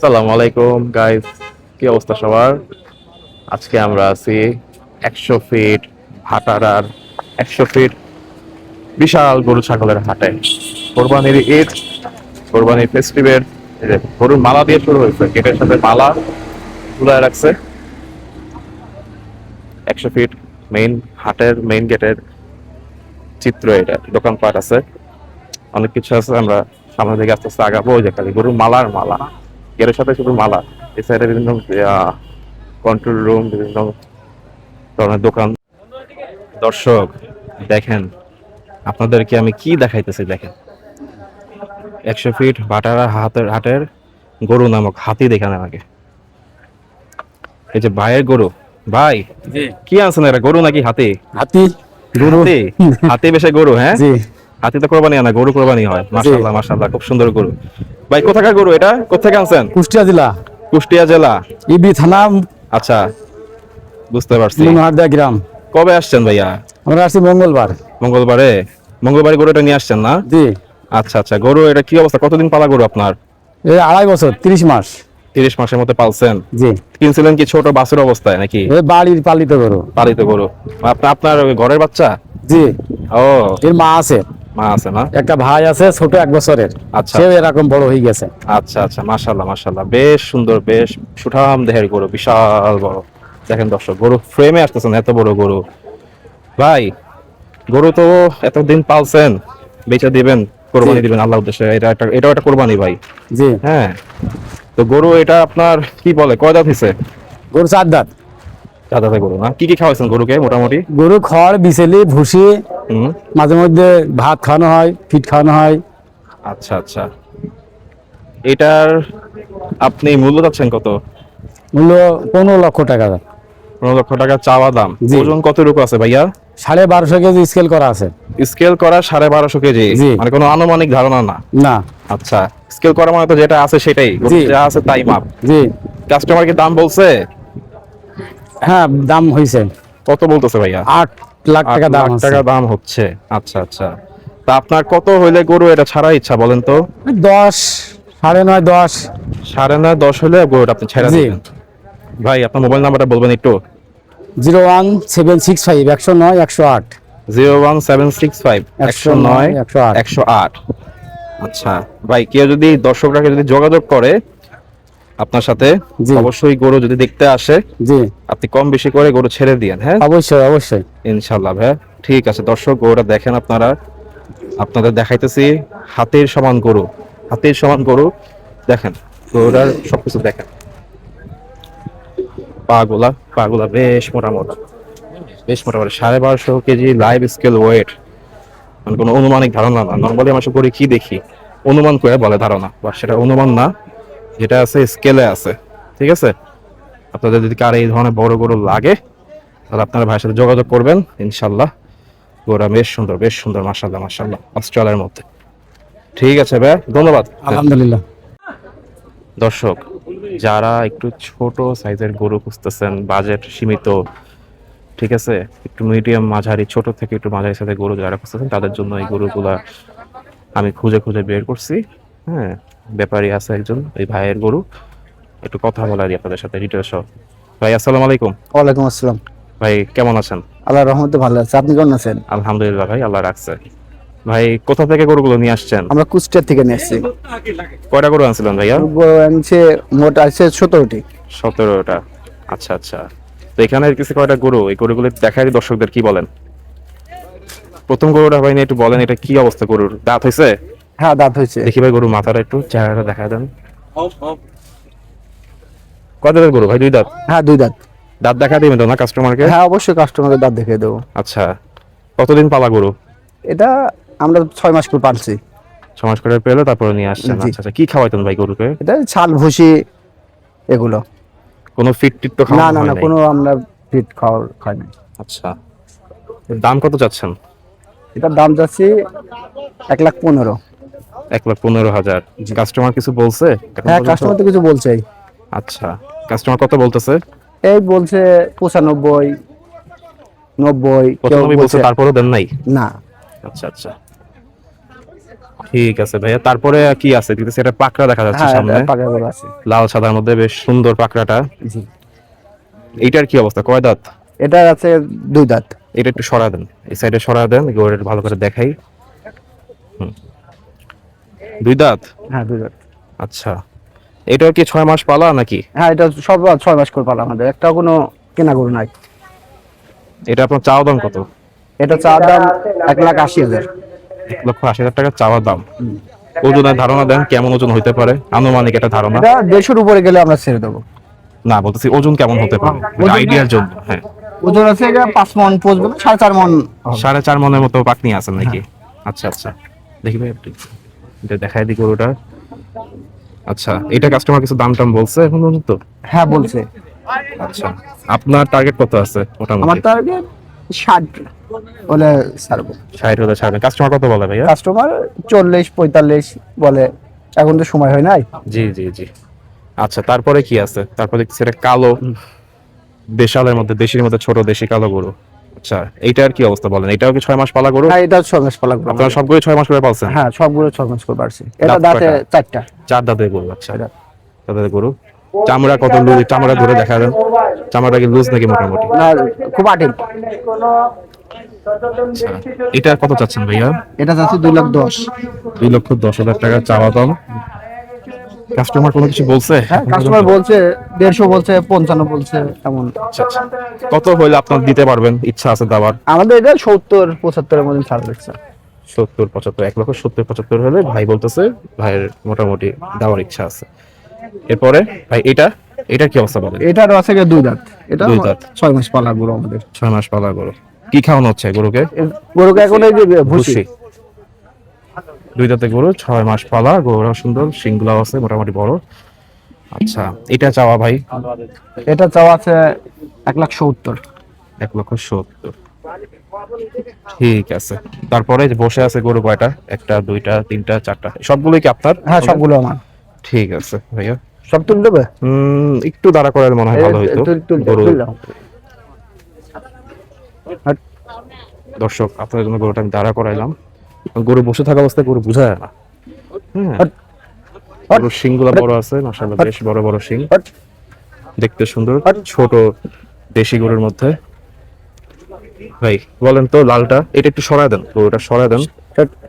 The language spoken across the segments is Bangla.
আসসালামু আলাইকুম গাইস, কি অবস্থা সবার? আজকে আমরা আছি 100 ফিট ভাটারার 100 ফিট বিশাল গরু ছাগলের হাটে। কোরবানির ঈদ, কোরবানির ফেস্টিভেল, গরুর মালা দিয়ে শুরু হয়েছে। গেটের সাথে মালা ঝুলায় রাখছে। 100 ফিট মেইন হাটের মেইন গেটের চিত্র এটা। দোকানপাট আছে, অনেক কিছু আছে। আমরা সামনে থেকে আস্তে আস্তে আগাবো। ওই যে খালি গরুর মালার মালা, গেটের সাথে শুধু মালা। এই সাইডে বিভিন্ন কন্ট্রোল রুম, বিভিন্ন ধরনের দোকান। দর্শক দেখেন, আপনাদেরকে আমি কি দেখাইতেছি দেখেন। 100 ফিট ভাটারা হাটের গরু নামক হাতি দেখেন আমাকে। এই যে ভাইয়ের গরু। ভাই জি কি আনছেন, এটা গরু নাকি হাতি? হাতি গরু হাতি, হাতি বেশে গরু। হ্যাঁ, জি হাতি তো কোরবানি হয় না, গরু কোরবানি হয়। মাশাআল্লাহ মাশাআল্লাহ, খুব সুন্দর গরু। ভাই কোথাকার গরু এটা, কোথেকে আনছেন? কুষ্টিয়া জেলা কুষ্টিয়া জেলা। ইবি থানা আচ্ছা, বুঝতে পারছি। মনোহারদা গ্রাম। কবে আসছেন ভাইয়া? আমরা আসছি মঙ্গলবার। মঙ্গলবারে? মঙ্গলবারে গরুটা নিয়ে আসছেন না? জি আচ্ছা আচ্ছা, গরু এটা কি অবস্থা, কতদিন পালা গরু আপনার? এই 2.5 বছর 30 মাস। 30 মাসের মতো পালছেন? জি কিনছিলেন কি ছোট বাছুর অবস্থায় নাকি? এ বাড়ির পালিত গরু। পালিত গরু? আপনার ওই ঘরের বাচ্চা? জি ও, এর মা আছে, মা আছে না? একটা ভাই আছে ছোট 1 বছরের। আচ্ছা সেও এরকম বড় হয়ে গেছে। আচ্ছা আচ্ছা, মাশাআল্লাহ মাশাআল্লাহ, বেশ সুন্দর, বেশ সুঠাম দেহের গরু, বিশাল বড়। দেখেন দর্শক, গরু ফ্রেমে আসতেছেন, এত বড় গরু। ভাই গরু তো এতদিন পালছেন, বেচে দিবেন, কোরবানি জি দিবেন আল্লাহ উদ্দেশ্যে। এটাও একটা কোরবানি ভাই। জি হ্যাঁ, তো গরু এটা আপনার কি বলে, কয় দাঁত হয়েছে? গরু 4 দাঁত। দাদাতে গরু না? কি কি খাওয়াইছেন গরুকে মোটামুটি? গরু খড় বিচেলি ভুসি, হুম, মাঝে মধ্যে ভাত খাওয়ানো হয়, ফিট খাওয়ানো হয়। আচ্ছা আচ্ছা। এটার আপনি মূল্য চাচ্ছেন কত? মূল্য 15 লক্ষ টাকা। 15 লক্ষ টাকা চাওয়া দাম। জি। ওজন কতটুকু আছে ভাইয়া? 12.5 কেজি স্কেল করা আছে। স্কেল করা 1250 কেজি? জি। মানে কোনো আনুমানিক ধারণা না? না। আচ্ছা, স্কেল করা মানে তো যেটা আছে সেটাই, গরু জি। যা আছে তাই মাপ। জি কাস্টমার কি দাম বলছে? হ্যাঁ দাম হয়েছে। কত বলতেছে ভাইয়া? 8 লাখ টাকা 8 দাম লাখ আছে। টাকা দাম হচ্ছে? আচ্ছা আচ্ছা। তা আপনার কত হইলে গরু এটা ছাড়া ইচ্ছা বলেন তো? 10, 9.5, 10। 9.5 10 হলে গরুটা আপনি ছেড়ে জি। দিবেন। ভাই আপনার মোবাইল নাম্বারটা বলবেন একটু? 01765 109 108। 01765 109 108। আচ্ছা ভাই, কেউ যদি দর্শকরা যদি যোগাযোগ করে আপনার সাথে, জি অবশ্যই গরু যদি দেখতে আসে, জি আপনি কম বেশি করে গরু ছেড়ে দিয়েন। হ্যাঁ, অবশ্যই অবশ্যই। ইনশাল্লাহ ভাই। ঠিক আছে দর্শক, গরুটা দেখেন আপনারা, আপনাদের দেখাইতেছি হাতির সমান গরু। হাতির সমান গরু দেখেন, গরুটার সবকিছু দেখেন। পাগুলা বেশ মোটা মোটা, বেশ মোটামুটি 1250 কেজি লাইভ স্কেল ওয়েট। মানে কোনো অনুমানিক ধারণা না। নর্মালি আমরা করে কি দেখি, অনুমান করে বলে ধারণা, বা সেটা অনুমান না, যেটা আছে স্কেলে আছে। ঠিক আছে, আপনাদের যদি কার এই ধরনের বড় গরু লাগে, তাহলে আপনারা ভাইয়ের সাথে যোগাযোগ করবেন। ইনশাল্লাহ গরুটা বেশ সুন্দর, বেশ সুন্দর, মাশাল্লাহ মাশাল্লাহ, অস্ট্রেলিয়ার মধ্যে। ঠিক আছে ভাই, ধন্যবাদ। আলহামদুলিল্লাহ। দর্শক, যারা একটু ছোট সাইজের গরু খুঁজতেছেন, বাজেট সীমিত, ঠিক আছে, একটু মিডিয়াম মাঝারি, ছোট থেকে একটু মাঝারি সাইজের গরু যারা খুঁজতেছেন, তাদের জন্য এই গরুগুলা আমি খুঁজে খুঁজে বের করছি। হ্যাঁ, ব্যাপারী আছে একজন, এই ভাইয়ের গরু, একটু কথা বলারই আপনাদের সাথে ডিটেলস সহ। ভাই আসসালামু আলাইকুম। ওয়ালাইকুম আসসালাম। ভাই কেমন আছেন? আল্লাহর রহমতে ভালো আছে। আপনি কেমন আছেন? আলহামদুলিল্লাহ ভাই, আল্লাহ রাখছে। ভাই কোথা থেকে গরুগুলো নিয়ে আসছেন? আমরা কুষ্টিয়া থেকে নিয়ে এসেছি। কয়টা গরু আনছিলেন ভাইয়া? গরু আনছে মোট আছে 17টি। 17টা। আচ্ছা আচ্ছা। তো এখানে কিছু কয়টা গরু, এই গরুগুলো দেখাই দর্শকদের, কি বলেন? প্রথম গরুটা ভাই নিয়ে একটু বলেন, এটা কি অবস্থা গরুর? দাঁত হয়েছে? হ্যাঁ দাঁত হয়েছে। দেখি ভাই গরুর মাথাটা একটু, চেহারাটা দেখা দেন। কয় দাঁতের গরু ভাই? 2 দাঁত? হ্যাঁ 2 দাঁত। দাঁত দেখা দিবেন তো না কাস্টমারকে? হ্যাঁ অবশ্যই কাস্টমারকে দাঁত দেখিয়ে দেবো। আচ্ছা, কতদিন পালা গরু? এটা আমরা 6 মাস করে পালছি। 6 মাস করে পেলে তারপরে নিয়ে আসছেন? জি। আচ্ছা আচ্ছা, কি খাওয়াইতেন ভাই গরুকে? এটা ছাল ভুসি এগুলো। কোনো ফিট টিট তো না খাওয়ানো না হয় না নাই? কোনো আমরা ফিট খাই না। আচ্ছা, এর দাম কত চাচ্ছেন? এটার দাম যাচ্ছে 1,15,000। 1,15,000? জি। কাস্টমার কিছু বলছে এখন হ্যাঁ পর্যন্ত? কাস্টমার তো কিছু বলছেই। আচ্ছা, কাস্টমার কত বলতেছে? এই বলছে 95, 90, কেউ 95 বলছে, বলছে তারপরেও দেন নাই? না। আচ্ছা আচ্ছা। ঠিক আছে ভাইয়া, তারপরে কি আছে কিন্তু সেটা পাকড়া দেখা যাচ্ছে হ্যাঁ সামনে, পাকা গরু আছে। লাল সাদার মধ্যে বেশ সুন্দর পাকড়াটা। জি, এইটার কি অবস্থা, কয় দাঁত? এটা আছে 2 দাঁত। এটা একটু সরা দেন, এই সাইডে সরা দেন, গরুটা ভালো করে দেখাই। হুম, 2 দাঁত। হ্যাঁ 2 দাঁত। আচ্ছা, এটাও কি 6 মাস পালা নাকি? হ্যাঁ এটা সব 6 মাস করে পালা আমাদের, একটা কোনো কেনা গরু নাই। এটা আপনার চাওয়া দাম কত? এটা চাওয়ার দাম 1,80,000। 1,80,000 টাকা চাওয়া দাম। ওজনের ধারণা দেন, কেমন ওজন হইতে পারে আনুমানিক একটা ধারণা? এটা 150-র উপরে গেলে আমরা ছেড়ে দেবো। না, বলতেছি ওজন কেমন হতে পারে ওজন- আইডিয়ার জন্য। হ্যাঁ, ওজন আছে এটা 5 মণ পচবে, 4.5 মণ হবে। 4.5 মনের মতো পাকনি আছে নাকি? আচ্ছা আচ্ছা, দেখি ভাই একটু এটা দেখাই দিই গরুটা। আচ্ছা, এটা কাস্টমার কিছু দাম টাম বলছে এখন পর্যন্ত? হ্যাঁ বলছে। আচ্ছা, আপনার টার্গেট কত আছে আমার মোটামুটি? টার্গেট 60 বলে ছাড়বো। 60 হলে ছাড়বেন। কাস্টমার কত বলে ভাইয়া? কাস্টমার 40-45 বলে, এখন তো সময় হয় নাই। জি জি জি। আচ্ছা, তারপরে কি আছে? তারপরে দেখছি এটা কালো দেশালের মধ্যে, দেশির মধ্যে ছোট দেশি কালো গরু। আচ্ছা, এইটার কি অবস্থা বলেন? এটাও কি 6 মাস পালা গরু? হ্যাঁ এটা 6 মাস পালা গরু। আপনারা সবগুলো 6 মাস করে পালছেন? হ্যাঁ সবগুলো 6 মাস করে পারছি। এটা দাঁত দাঁতে কয়টা? 4টা। 4 দাঁতের গরু। আচ্ছা, এটা 4 দাঁতের গরু। চামড়া কত লুজ? চামড়া ধরে দেখা দেন, চামড়াটা কি লুজ নাকি মোটামুটি? না খুব আটিল। আচ্ছা, এটা কত চাচ্ছেন ভাইয়া? এটা যাচ্ছে 2,10,000। 2,10,000 টাকা চাওয়া দাম। কাস্টমার কোনো কিছু বলছে? হ্যাঁ কাস্টমার বলছে 150 বলছে, 55 বলছে এমন। আচ্ছা আচ্ছা, কত হইলে আপনার দিতে পারবেন? ইচ্ছা আছে দেওয়ার? আমাদের এটা 70-75 এর মধ্যে ছাড় দিচ্ছে। 70-75, 1,70,75 হলে ভাই বলতেছে ভাইয়ের মোটামুটি দেওয়ার ইচ্ছা আছে। এরপরে ভাই এটা, এটার কি অবস্থা বলেন? এটারও আছে 2 দাঁত। এটা 2 দাঁত। 6 মাস পালা গরু আমাদের। 6 মাস পালা গরু। কি খাওয়ানো হচ্ছে গরুকে? গরুকে এখন এই যে ভুসি। ভুসি। 2 দাঁতের গরু, 6 মাস পালা, গরুরা সুন্দর, শিংগুলা আছে মোটামুটি বড়। আচ্ছা, এটা চাওয়া ভাই? এটা চাওয়া আছে 1,70,000। 1,70,000। ঠিক আছে। তারপরে যে বসে আছে গরু কয়টা? 1টা 2টা 3টা 4টা, সবগুলোই কি আপনার? হ্যাঁ সবগুলো আমার। ঠিক আছে ভাইয়া। সব তুলে দেবে। একটু দাঁড়া করার মনে হয় ভালো হইতো গরু। দর্শক, আপনাদের জন্য গরুটা আমি দাঁড়া করাইলাম। গরু বসে থাকা অবস্থায় গরু বোঝা যায় না। হ্যাঁ, গরুর শিংগুলো বড় আছে মাশাআল্লাহ, বেশ বড় বড় শিং, দেখতে সুন্দর, ছোট দেশি গরুর মধ্যে। ভাই বলেন তো, লালটা এটা একটু সরায় দেন, গরুটা সরায় দেন,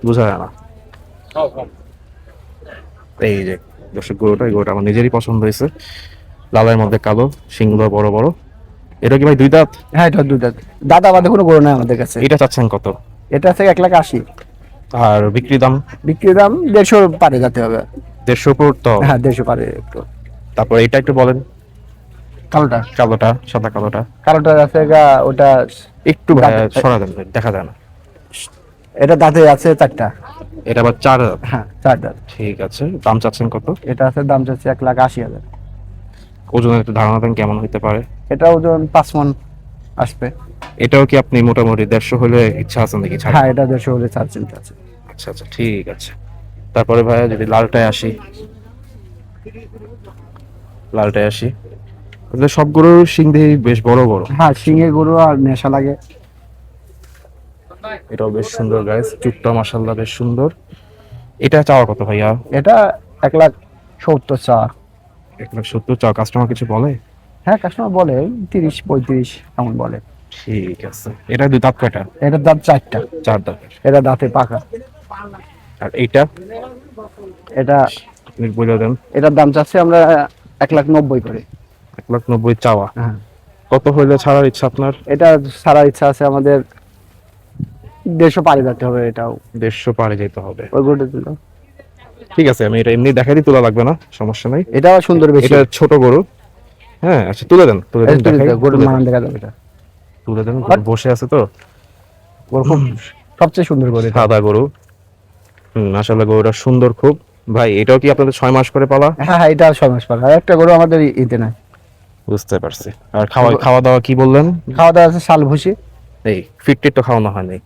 বোঝা যায় না। এই যে দর্শক, গরুটা, এই গরুটা আমার নিজেরই পছন্দ হয়েছে, লালের মধ্যে কালো, শিংগুলো বড় বড়। এটা কি ভাই 2 দাঁত? হ্যাঁ এটা 2 দাঁত। দাদা বাদে কোনো গরু নাই আমাদের কাছে। এটা চাচ্ছেন কত? এটা আছে 1,80,000। আর বিক্রি দাম? বিক্রির দাম 150 পারে যেতে হবে। 150 উপর তো। হ্যাঁ 150 পারে একটু। তারপর এটা একটু বলেন, কালোটা। কালোটা, সাদা কালোটা কালোটা আছে ওটা একটু সরা দেন ভাই, দেখা যায় না। এটা দাঁতে আছে 4টা। এটা আবার 4 দাঁত। হ্যাঁ 4 দাঁত। ঠিক আছে, দাম চাচ্ছেন কত? এটা আছে দাম যাচ্ছে 1,80,000। ওজনের একটু ধারণা দেন কেমন হতে পারে? এটা ওজন 5 মণ আসবে। এটাও কি আপনি মোটামুটি 150 হলে ইচ্ছা আছে নাকি ছাড়া? হ্যাঁ এটা 150 হলে ছাড় চিন্তা আছে। আচ্ছা আচ্ছা, ঠিক আছে। তারপরে ভাইয়া যদি লালটায় আসি, লালটায় আসি, তাহলে সবগুলোর শিং দেহি বেশ বড় বড়। হ্যাঁ শিঙে গরু আর নেশা লাগে। এটাও বেশ সুন্দর গাইস, চুপটা মাশাআল্লাহ বেশ সুন্দর। এটা চাওয়া কত ভাইয়া? এটা 1,70,000 চা। 1,70,000 চাওয়া। কাস্টমার কিছু বলে? হ্যাঁ কাস্টমার বলে 30-35 এমন বলে। ঠিক আছে। এটা 2 দাঁত কয়টা? এটার দাম 4টা। 4 দাঁত। এটা দাঁতে পাকা। আর এইটা এটা আপনি বলে দেন। এটার দাম চাচ্ছি আমরা 1,90,000 করে। 1,90,000 চাওয়া। হ্যাঁ কত হইলে ছাড়ার ইচ্ছা আপনার? এটা সারা ইচ্ছা আছে আমাদের, 150 পারে যেতে হবে। এটাও 150 পারে যেতে হবে। ওই গরুটা দিল। ঠিক আছে, আমি এটা এমনি দেখাই দিই, তোলা লাগবে না, সমস্যা নাই। এটাও সুন্দর বেশি। এটা ছোট গরু। হ্যাঁ আচ্ছা, তুলে দেন, তুলে দেন, দেখাই, গরুর তুলে দেন, মান দেখা যাবে এটা। তুলে দেন। গরু বসে আছে তো, গরু খুব সবচেয়ে সুন্দর গরু এটা। সাদা গরু। মাশাআল্লাহ, গরুটা সুন্দর খুব। ভাই এটাও কি আপনাদের 6 মাস করে পালা? হ্যাঁ হ্যাঁ এটা 6 মাস পারে। আর একটা গরু আমাদের ইতে নাই। বুঝতে পারছি। আর খাওয়া দাওয়া কি বললেন? খাওয়া দাওয়া আছে শাল ভুসি। এই ফিট টিট তো খাওয়ানো হয় নাই?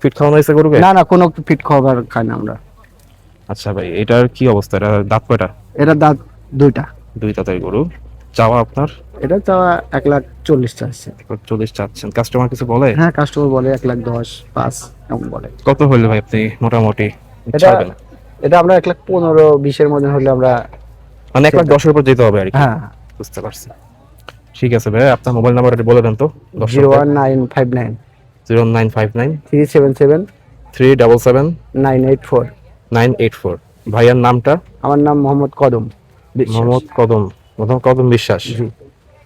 ফিট খাওয়ানো হয়েছে গরুকে? না না কোনো ফিট খাবার খাই না আমরা। আচ্ছা ভাই, এটার কি অবস্থা? এটা দাঁত কয়টা? এটা দাঁত 2টা। 2 দাঁতের গরু। চাওয়া আপনার? এটা চাওয়া 1,40,000 চাচ্ছে। 40 চাচ্ছেন। কাস্টমার কিছু বলে? হ্যাঁ কাস্টমার বলে 1,10,000, 5 এমন বলে। কত হইলে ভাই আপনি মোটামুটি এটা ছাড়বে না এটা আমরা 1,15,20 মধ্যে হলে আমরা মানে 1,10,000 উপর যেতে হবে আর কি। হ্যাঁ বুঝতে পারছি। ঠিক আছে ভাই, আপনার মোবাইল নাম্বারটা বলে দেন তো। 01959 0959 377 377 984। 984। ভাইয়ার নামটা? আমার নাম মোহাম্মদ কদম বিশ্বাস। মোহাম্মদ কদম, কদম বিশ্বাস। জি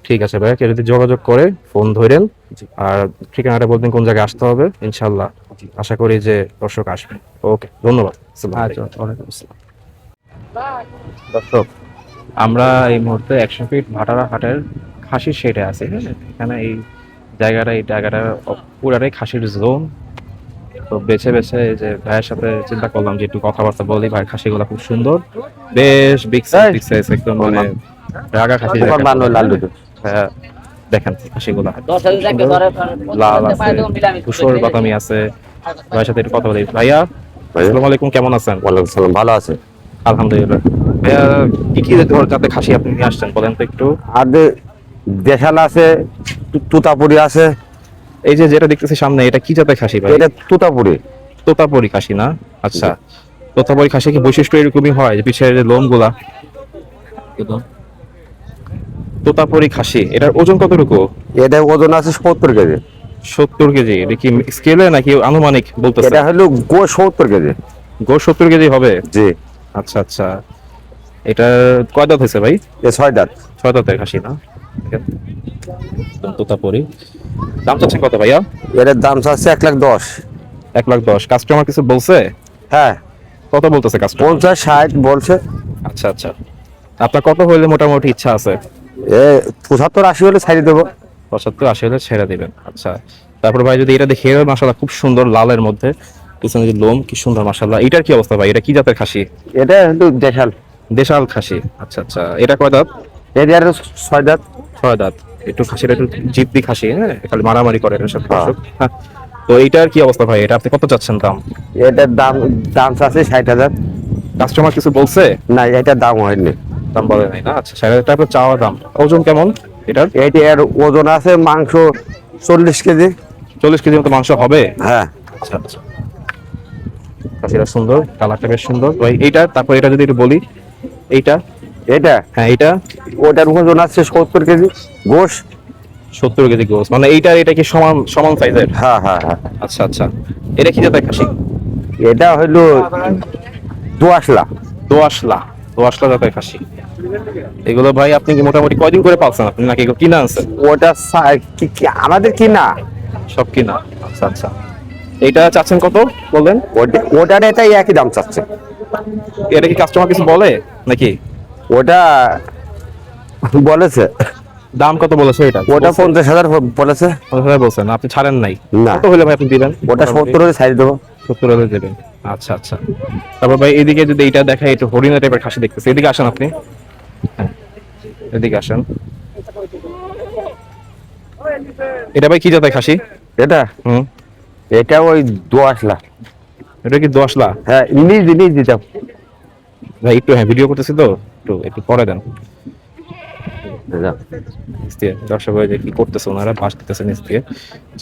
ঠিক আছে ভাইয়া, কেউ যদি যোগাযোগ করে ফোন ধরেন জি। আর ঠিকানাটা বলবেন কোন জায়গায় আসতে হবে, ইনশাল্লাহ আশা করি যে দর্শক আসবে। ওকে, ধন্যবাদ। আসসালামু আলাইকুম। আচ্ছা, ওয়ালাইকুম আসসালাম। দর্শক, আমরা এই মুহূর্তে 100 ফিট ভাটারা হাটের খাসির শেডে আছি। হ্যাঁ, এখানে এই জায়গাটা পুরাটাই খাসির জোন। তো বেছে বেছে এই যে ভাইয়ের সাথে চিন্তা করলাম যে একটু কথাবার্তা বলি। ভাইয়ের খাসিগুলো খুব সুন্দর, বেশ বিগ সাইজ একদম, মানে রাগা খাসি যাকে বলে। হ্যাঁ, দেখেন খাসিগুলো লাল আছে, ধূসর বাদামি আছে। ভাইয়ের সাথে একটু কথা বলি। ভাইয়া আসসালামু আলাইকুম, কেমন আছেন? ওয়ালাইকুম সালাম, ভালো আছে। আলহামদুলিল্লাহ। ভাইয়া কি কি জাতের খাসি আপনি নিয়ে আসছেন বলেন তো একটু। আর দেশাল আছে, তুতাপুরি আছে। এই যে যেটা দেখতেছি সামনে, এটা কি জাতের খাসি ভাই? এটা তুতাপুরি। তোতাপুরি খাসি না? আচ্ছা, তোতাপুরি খাসি কি বৈশিষ্ট্য এরকমই হয় যে পিছের যে লোমগুলা? তোতাপুরি খাসি, এটার ওজন কতটুকু? এটা ওজন আছে 70 কেজি। 70 কেজি। এটা কি স্কেলে নাকি আনুমানিক বলতেছে? এটা হলো গো 70 কেজি। গোশ 70 কেজি হবে? জি। আচ্ছা আচ্ছা। এটা কয় দাঁত হয়েছে ভাই? এ 6 দাঁত। 6 দাঁতের খাসি না? দেখেন, একদম তোতাপুরি। দাম চাচ্ছেন কত ভাইয়া? এটার দাম আছে 1,10,000। 1,10,000। কাস্টমার কিছু বলছে? হ্যাঁ, কত বলতেছে কাস্টমার? 50-60 বলছে। আচ্ছা আচ্ছা। আপনার কত হইলে মোটামুটি ইচ্ছা আছে? এ 75-80 হলে ছাড়ি দেবো। 75-80 হলে ছেড়ে দিবেন। আচ্ছা, তারপর ভাই যদি এটা দেখে, মাশাআল্লাহ খুব সুন্দর লালের মধ্যে, পিছনে যে লোম কি সুন্দর মাশাআল্লাহ। এটার কি অবস্থা ভাই? এটা কি জাতের খাসি? এটা হলো দেশাল। দেশাল খাসি। আচ্ছা আচ্ছা। এটা কয় দাঁত? এটার 6 দাঁত। 6 দাঁত। একটু খাসিটা একটু জিদ্দি খাসি, হ্যাঁ, খালি মারামারি করে এর সাথে হ্যাঁ। দর্শক। হ্যাঁ। তো এইটার কি অবস্থা ভাই? এটা আপনি কত চাচ্ছেন দাম? এটার দাম আছে 60,000। কাস্টমার কিছু বলছে? না, এটার দাম হয়নি। দাম বলে নাই না? আচ্ছা, 60,000 টাকা চাওয়া দাম। ওজন কেমন এটার? এটার ওজন আছে মাংস 40 কেজি। 40 কেজি মতো মাংস হবে? হ্যাঁ। আচ্ছা আচ্ছা। খাসিটা সুন্দর, কালারটা বেশ সুন্দর ভাই। এইটা, তারপর এটা যদি একটু বলি। এইটা? এটা হ্যাঁ, এইটা ওটার ওজন আছে 70 কেজি। গোশ 70 কেজি গোস, মানে এইটার এটা কি সমান সমান সাইজের? হ্যাঁ হ্যাঁ হ্যাঁ। আচ্ছা আচ্ছা। এটা কি জাতের খাসি? এটা হইলো দোআঁশলা। দোআঁশলা। দোআঁশলা জাতের খাসি। এগুলো ভাই আপনি কি মোটামুটি কয়দিন করে পালছেন আপনি, নাকি এগুলো কিনে আনছেন? ওটা আমাদের কি না, সব কিনা? আচ্ছা আচ্ছা। এইটা চাচ্ছেন কত বললেন? ওটার এটাই একই দাম চাচ্ছে। এটা কি কাস্টমার কিছু বলে নাকি? ওটা বলেছে। দাম কত বলেছে এটা? ওটা 50,000 বলেছে। 50,000 বলছেন, আপনি ছাড়েন নাই? না। কত হলে ভাই আপনি দিবেন? ওটা 70 হলে ছাড়ি দেবো। 70 হলে দেবেন। আচ্ছা আচ্ছা। তারপর ভাই এদিকে যদি এইটা দেখাই, একটু হরিণা টাইপের খাসি দেখতেছি। এদিকে আসেন আপনি। হ্যাঁ, এদিকে আসেন। এটা ভাই কি জাতের খাসি? এটা হুম। এটা ওই দোআঁশলা। এটা কি দোআঁশলা? হ্যাঁ, নিজ দিতাম। ভাই একটু, হ্যাঁ, ভিডিও করতেছি তো, একটু একটু পরে দেন। নিচ দিয়ে দর্শক ভাই যে কি করতেছে, ওনারা বাস দিতেছে নিচ দিয়ে।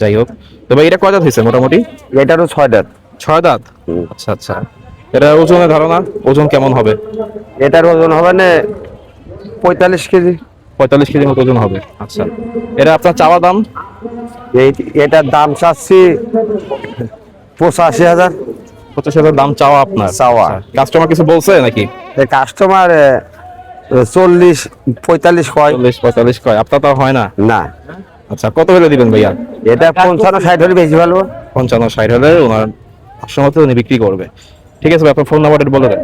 যাই হোক, তো ভাই এটা কয় দাঁত হয়েছে মোটামুটি? এটারও 6 দাঁত। 6 দাঁত। আচ্ছা আচ্ছা। এটা ওজনের ধারণা, ওজন কেমন হবে? এটার ওজন হবে না 45 কেজি। 45 কেজির মতো ওজন হবে। আচ্ছা, এটা আপনার চাওয়া দাম? এটার দাম চাচ্ছি 85,000। 85,000 দাম চাওয়া আপনার? চাওয়া। কাস্টমার কিছু বলছে নাকি? কাস্টমার 40-45 কয়। 40-45 কয়, আপনার তো হয় না? না, আচ্ছা, কত হলে দিবেন ভাইয়া? এটা 55-60 হলে বেশি ভালো। 55-60 হলে ওনার সমস্ত উনি বিক্রি করবে। ঠিক আছে ভাই, আপনার ফোন নাম্বারটা বলে দেন।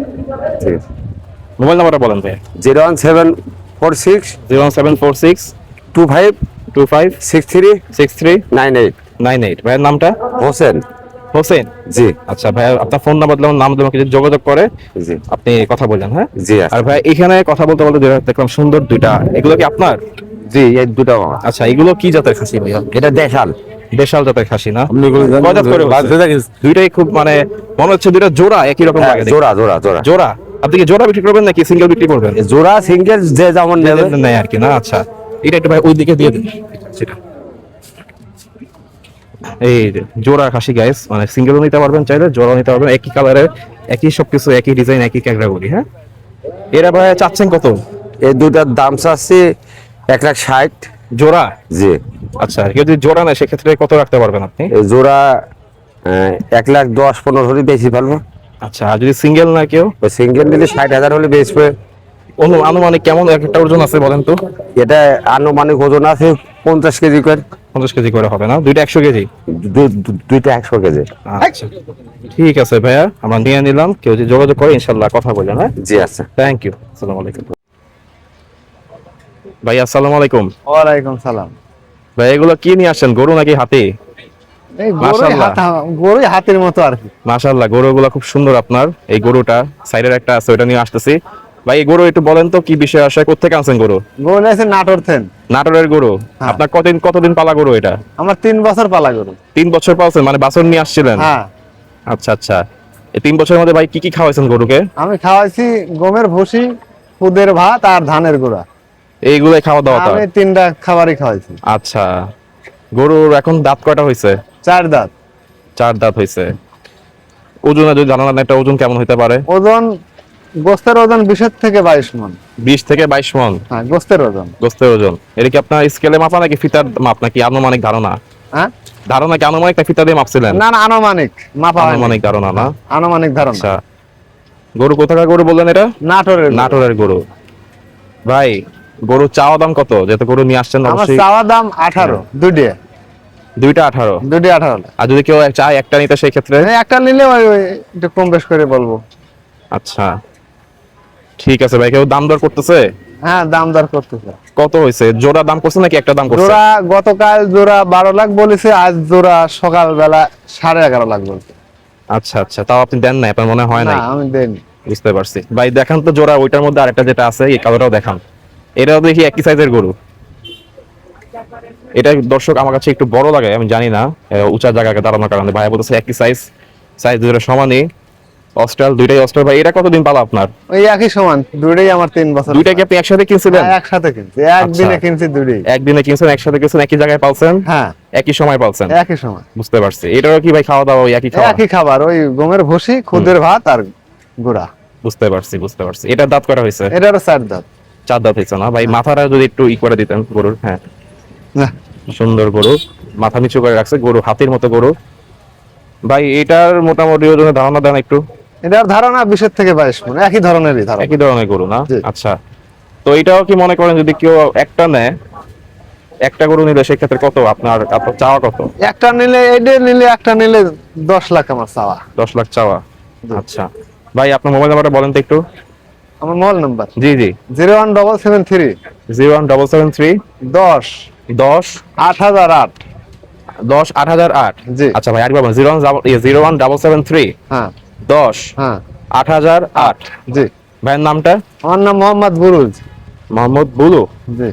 ঠিক আছে। মোবাইল নাম্বারটা বলেন ভাই। 01746 0746 25 25 63 63 98। 98। ভাইয়ের নামটা? হোসেন। হোসেন। জি আচ্ছা ভাই, আপনার ফোন নাম্বার দিলাম, নাম দিলাম, কিছু যোগাযোগ করে জি আপনি কথা বললেন। হ্যাঁ জি আর ভাই এখানে কথা বলতে বলতে দেখলাম সুন্দর দুইটা, এগুলো কি আপনার? জি, এই দুটো আমার। আচ্ছা, এগুলো কি জাতের খাসি ভাইয়া? এটা দেশাল। দেশাল জাতের খাসি না? আপনি এগুলো জানেন? কয় দাঁত করে হয়েছে? দুইটাই খুব, মানে মনে হচ্ছে দুইটা জোড়া একই রকম হ্যাঁ, লাগে দেখতে। জোড়া জোড়া জোড়া জোড়া। আপনি কি জোড়া বিক্রি করবেন নাকি সিঙ্গেল বিক্রি করবেন? জোড়া সিঙ্গেল যে যেমন নেবে। নেই আর কি না? আচ্ছা, এটা একটু ভাই ওই দিকে দিয়ে দিন সেটা। এই যে জোড়া খাসি গাইস, মানে সিঙ্গেলও নিতে পারবেন চাইলে, জোড়াও নিতে পারবেন। একই কালারের একই সবকিছু, একই ডিজাইন, একই ক্যাটাগরি। হ্যাঁ, এরা ভাই চাচ্ছেন কত এই দুটার দাম চাচ্ছি 1,60,000। জোড়া? জি। আচ্ছা, কেউ যদি জোড়া নেয় সেক্ষেত্রে কত রাখতে পারবেন আপনি? এই জোড়া 1,10,15 হলে বেশি ফেলবো। আচ্ছা, আর যদি সিঙ্গেল না কেউ? ওই সিঙ্গেল নিলে 60,000 হলে বেচবে। আনুমানিক কেমন একটা ওজন আছে বলেন তো? এটা আনুমানিক ওজন আছে 50 কেজি করে। 50 কেজি করে হবে না? দুইটা 100 কেজি? দুইটা 100 কেজি। আচ্ছা, ঠিক আছে ভাইয়া, আমরা নিয়ে নিলাম। কেউ যদি যোগাযোগ করে ইনশাল্লাহ কথা বলবেন। হ্যাঁ, জি আচ্ছা। Thank you. আসসালামু আলাইকুম ভাই। আসসালামু আলাইকুম। ওয়ালাইকুম সালাম। ভাই, এগুলো কি নিয়ে আসছেন, গরু নাকি হাতি? এই মাশাআল্লাহ। গরুই হাতের মতো আর কি। মাশাআল্লাহ, গরুগুলো খুব সুন্দর আপনার। এই গরুটা সাইডের একটা আছে, ওটা নিয়ে আসতেছি। ভাই, এই গরু একটু বলেন তো কি বিষয় আসে, কোথেকে আনছেন গরু? গরু নিয়েছে নাটোর থেন। নাটোরের গরু? হ্যাঁ। আপনার কতদিন পালা গরু এটা? আমার 3 বছর পালা গরু। 3 বছর পালছেন, মানে বাছর নিয়ে আসছিলেন? হ্যাঁ। আচ্ছা আচ্ছা, এই 3 বছরের মধ্যে ভাই কি কি খাওয়াইছেন গরুকে? আমি খাওয়াইছি গমের ভুসি, খুদের ভাত আর ধানের গুঁড়া। এইগুলাই খাওয়া দাওয়া? আমি 3টা খাবারই খাওয়াইছি। আচ্ছা, গরুর এখন দাঁত কয়টা হয়েছে? 4 দাঁত। 4 দাঁত হয়েছে। ওজনে যদি জানালেন, একটা ওজন কেমন হতে পারে? ওজন, গোস্তের ওজন 20 থেকে 22 মণ। 20 থেকে 22 মণ হ্যাঁ, গোস্তের ওজন। গোস্তের ওজন। এটা কি আপনার স্কেলে মাপা নাকি ফিতার মাপ, নাকি আনুমানিক ধারণা? হ্যাঁ, ধারণা কি আনুমানিক না ফিতা দিয়ে মাপছিলেন? না না, আনুমানিক মাপা হয়নি। আনুমানিক ধারণা না? আনুমানিক ধারণা। আচ্ছা, গরু কোথাকার গরু বললেন এটা? নাটোরের গরু। নাটোরের গরু। ভাই, গরু চাওয়া দাম কত? যেহেতু গরু নিয়ে আসছেন আমার অবশ্যই। চাওয়া দাম 18, দুইটা। দুইটা 18? দুইটা 18। আর যদি কেউ চায় একটা নিতে সেই ক্ষেত্রে? একটা নিলে ওই একটু কম বেশ করে বলবো। আচ্ছা, ঠিক আছে ভাই। কেউ দাম দর করতেছে? হ্যাঁ, দাম দর করতেছে। কত হয়েছে? জোড়া দাম করছে নাকি একটা দাম করছে? জোড়া গতকাল জোড়া 12 লাখ বলেছে, আজ জোড়া সকালবেলা 11.5 লাখ বলছে। আচ্ছা আচ্ছা, তাও আপনি দেন না? আপনার মনে হয় না, নাই? আমি দেইনি। বুঝতে পারছি ভাই। দেখান তো জোড়া, ওইটার মধ্যে আরেকটা যেটা আছে এই কালোটাও দেখান। এটাও দেখি একই সাইজের গরু। এটা দর্শক আমার কাছে একটু বড় লাগে, আমি জানি না, উঁচা জায়গায় দাঁড়ানোর কারণে। ভাই বলতেছে একই সাইজ দুটো সমানই। অস্ট্রাল, দুইটাই অস্ট্রাল। ভাই, এটা কতদিন পালা আপনার? ওই একই সমান, দুইটাই আমার 3 বছর। দুইটা কি আপনি একসাথে কিনছিলেন? হ্যাঁ, একসাথে কিনছি, একদিনে কিনছি দুইটাই। একদিনে কিনছেন, একসাথে কিনছেন, একই জায়গায় পালছেন? হ্যাঁ, একই সময় পালছেন? একই সময়। বুঝতে পারছি। এটারও কি ভাই খাওয়া দাওয়া ওই একই খাওয়া? একই খাবার, ওই গমের ভুসি, খুদের ভাত আর গুড়া। বুঝতে পারছি বুঝতে পারছি। এটার দাঁত করা হয়েছে? এটারও 4 দাঁত। 4 দাঁত হয়েছে না ভাই? মাথাটা যদি একটু করে দিতেন গরুর। হ্যাঁ, না, সুন্দর গরু, মাথা নিচু করে রাখছে, গরু হাতির মতো গরু। ভাই, এটার মোটামুটি ওজনের ধারণা দেন একটু। এটার ধারণা 20 থেকে 22 মণ, একই ধরনেরই ধারণা। একই ধরনের গরু না? জি। আচ্ছা, তো এটাও কি মনে করেন যদি কেউ একটা নেয়, একটা গরু নিলে সেক্ষেত্রে কত আপনার চাওয়া কত? একটা নিলে, এটা নিলে, একটা নিলে 10 লাখ আমার চাওয়া। 10 লাখ চাওয়া? জি। আচ্ছা ভাই, আপনার মোবাইল নাম্বারটা বলেন তো একটু। আমার মোবাইল নাম্বার জি জি, 01773 01773 10 10 8008। 10 8008। জি। আচ্ছা ভাই, আরেকবার বলেন। 01773 হ্যাঁ 10 হ্যাঁ 8008। জি। ভাইয়ের নামটা? আমার নাম মোহাম্মদ বুরুজ। মোহাম্মদ বুলু। জি।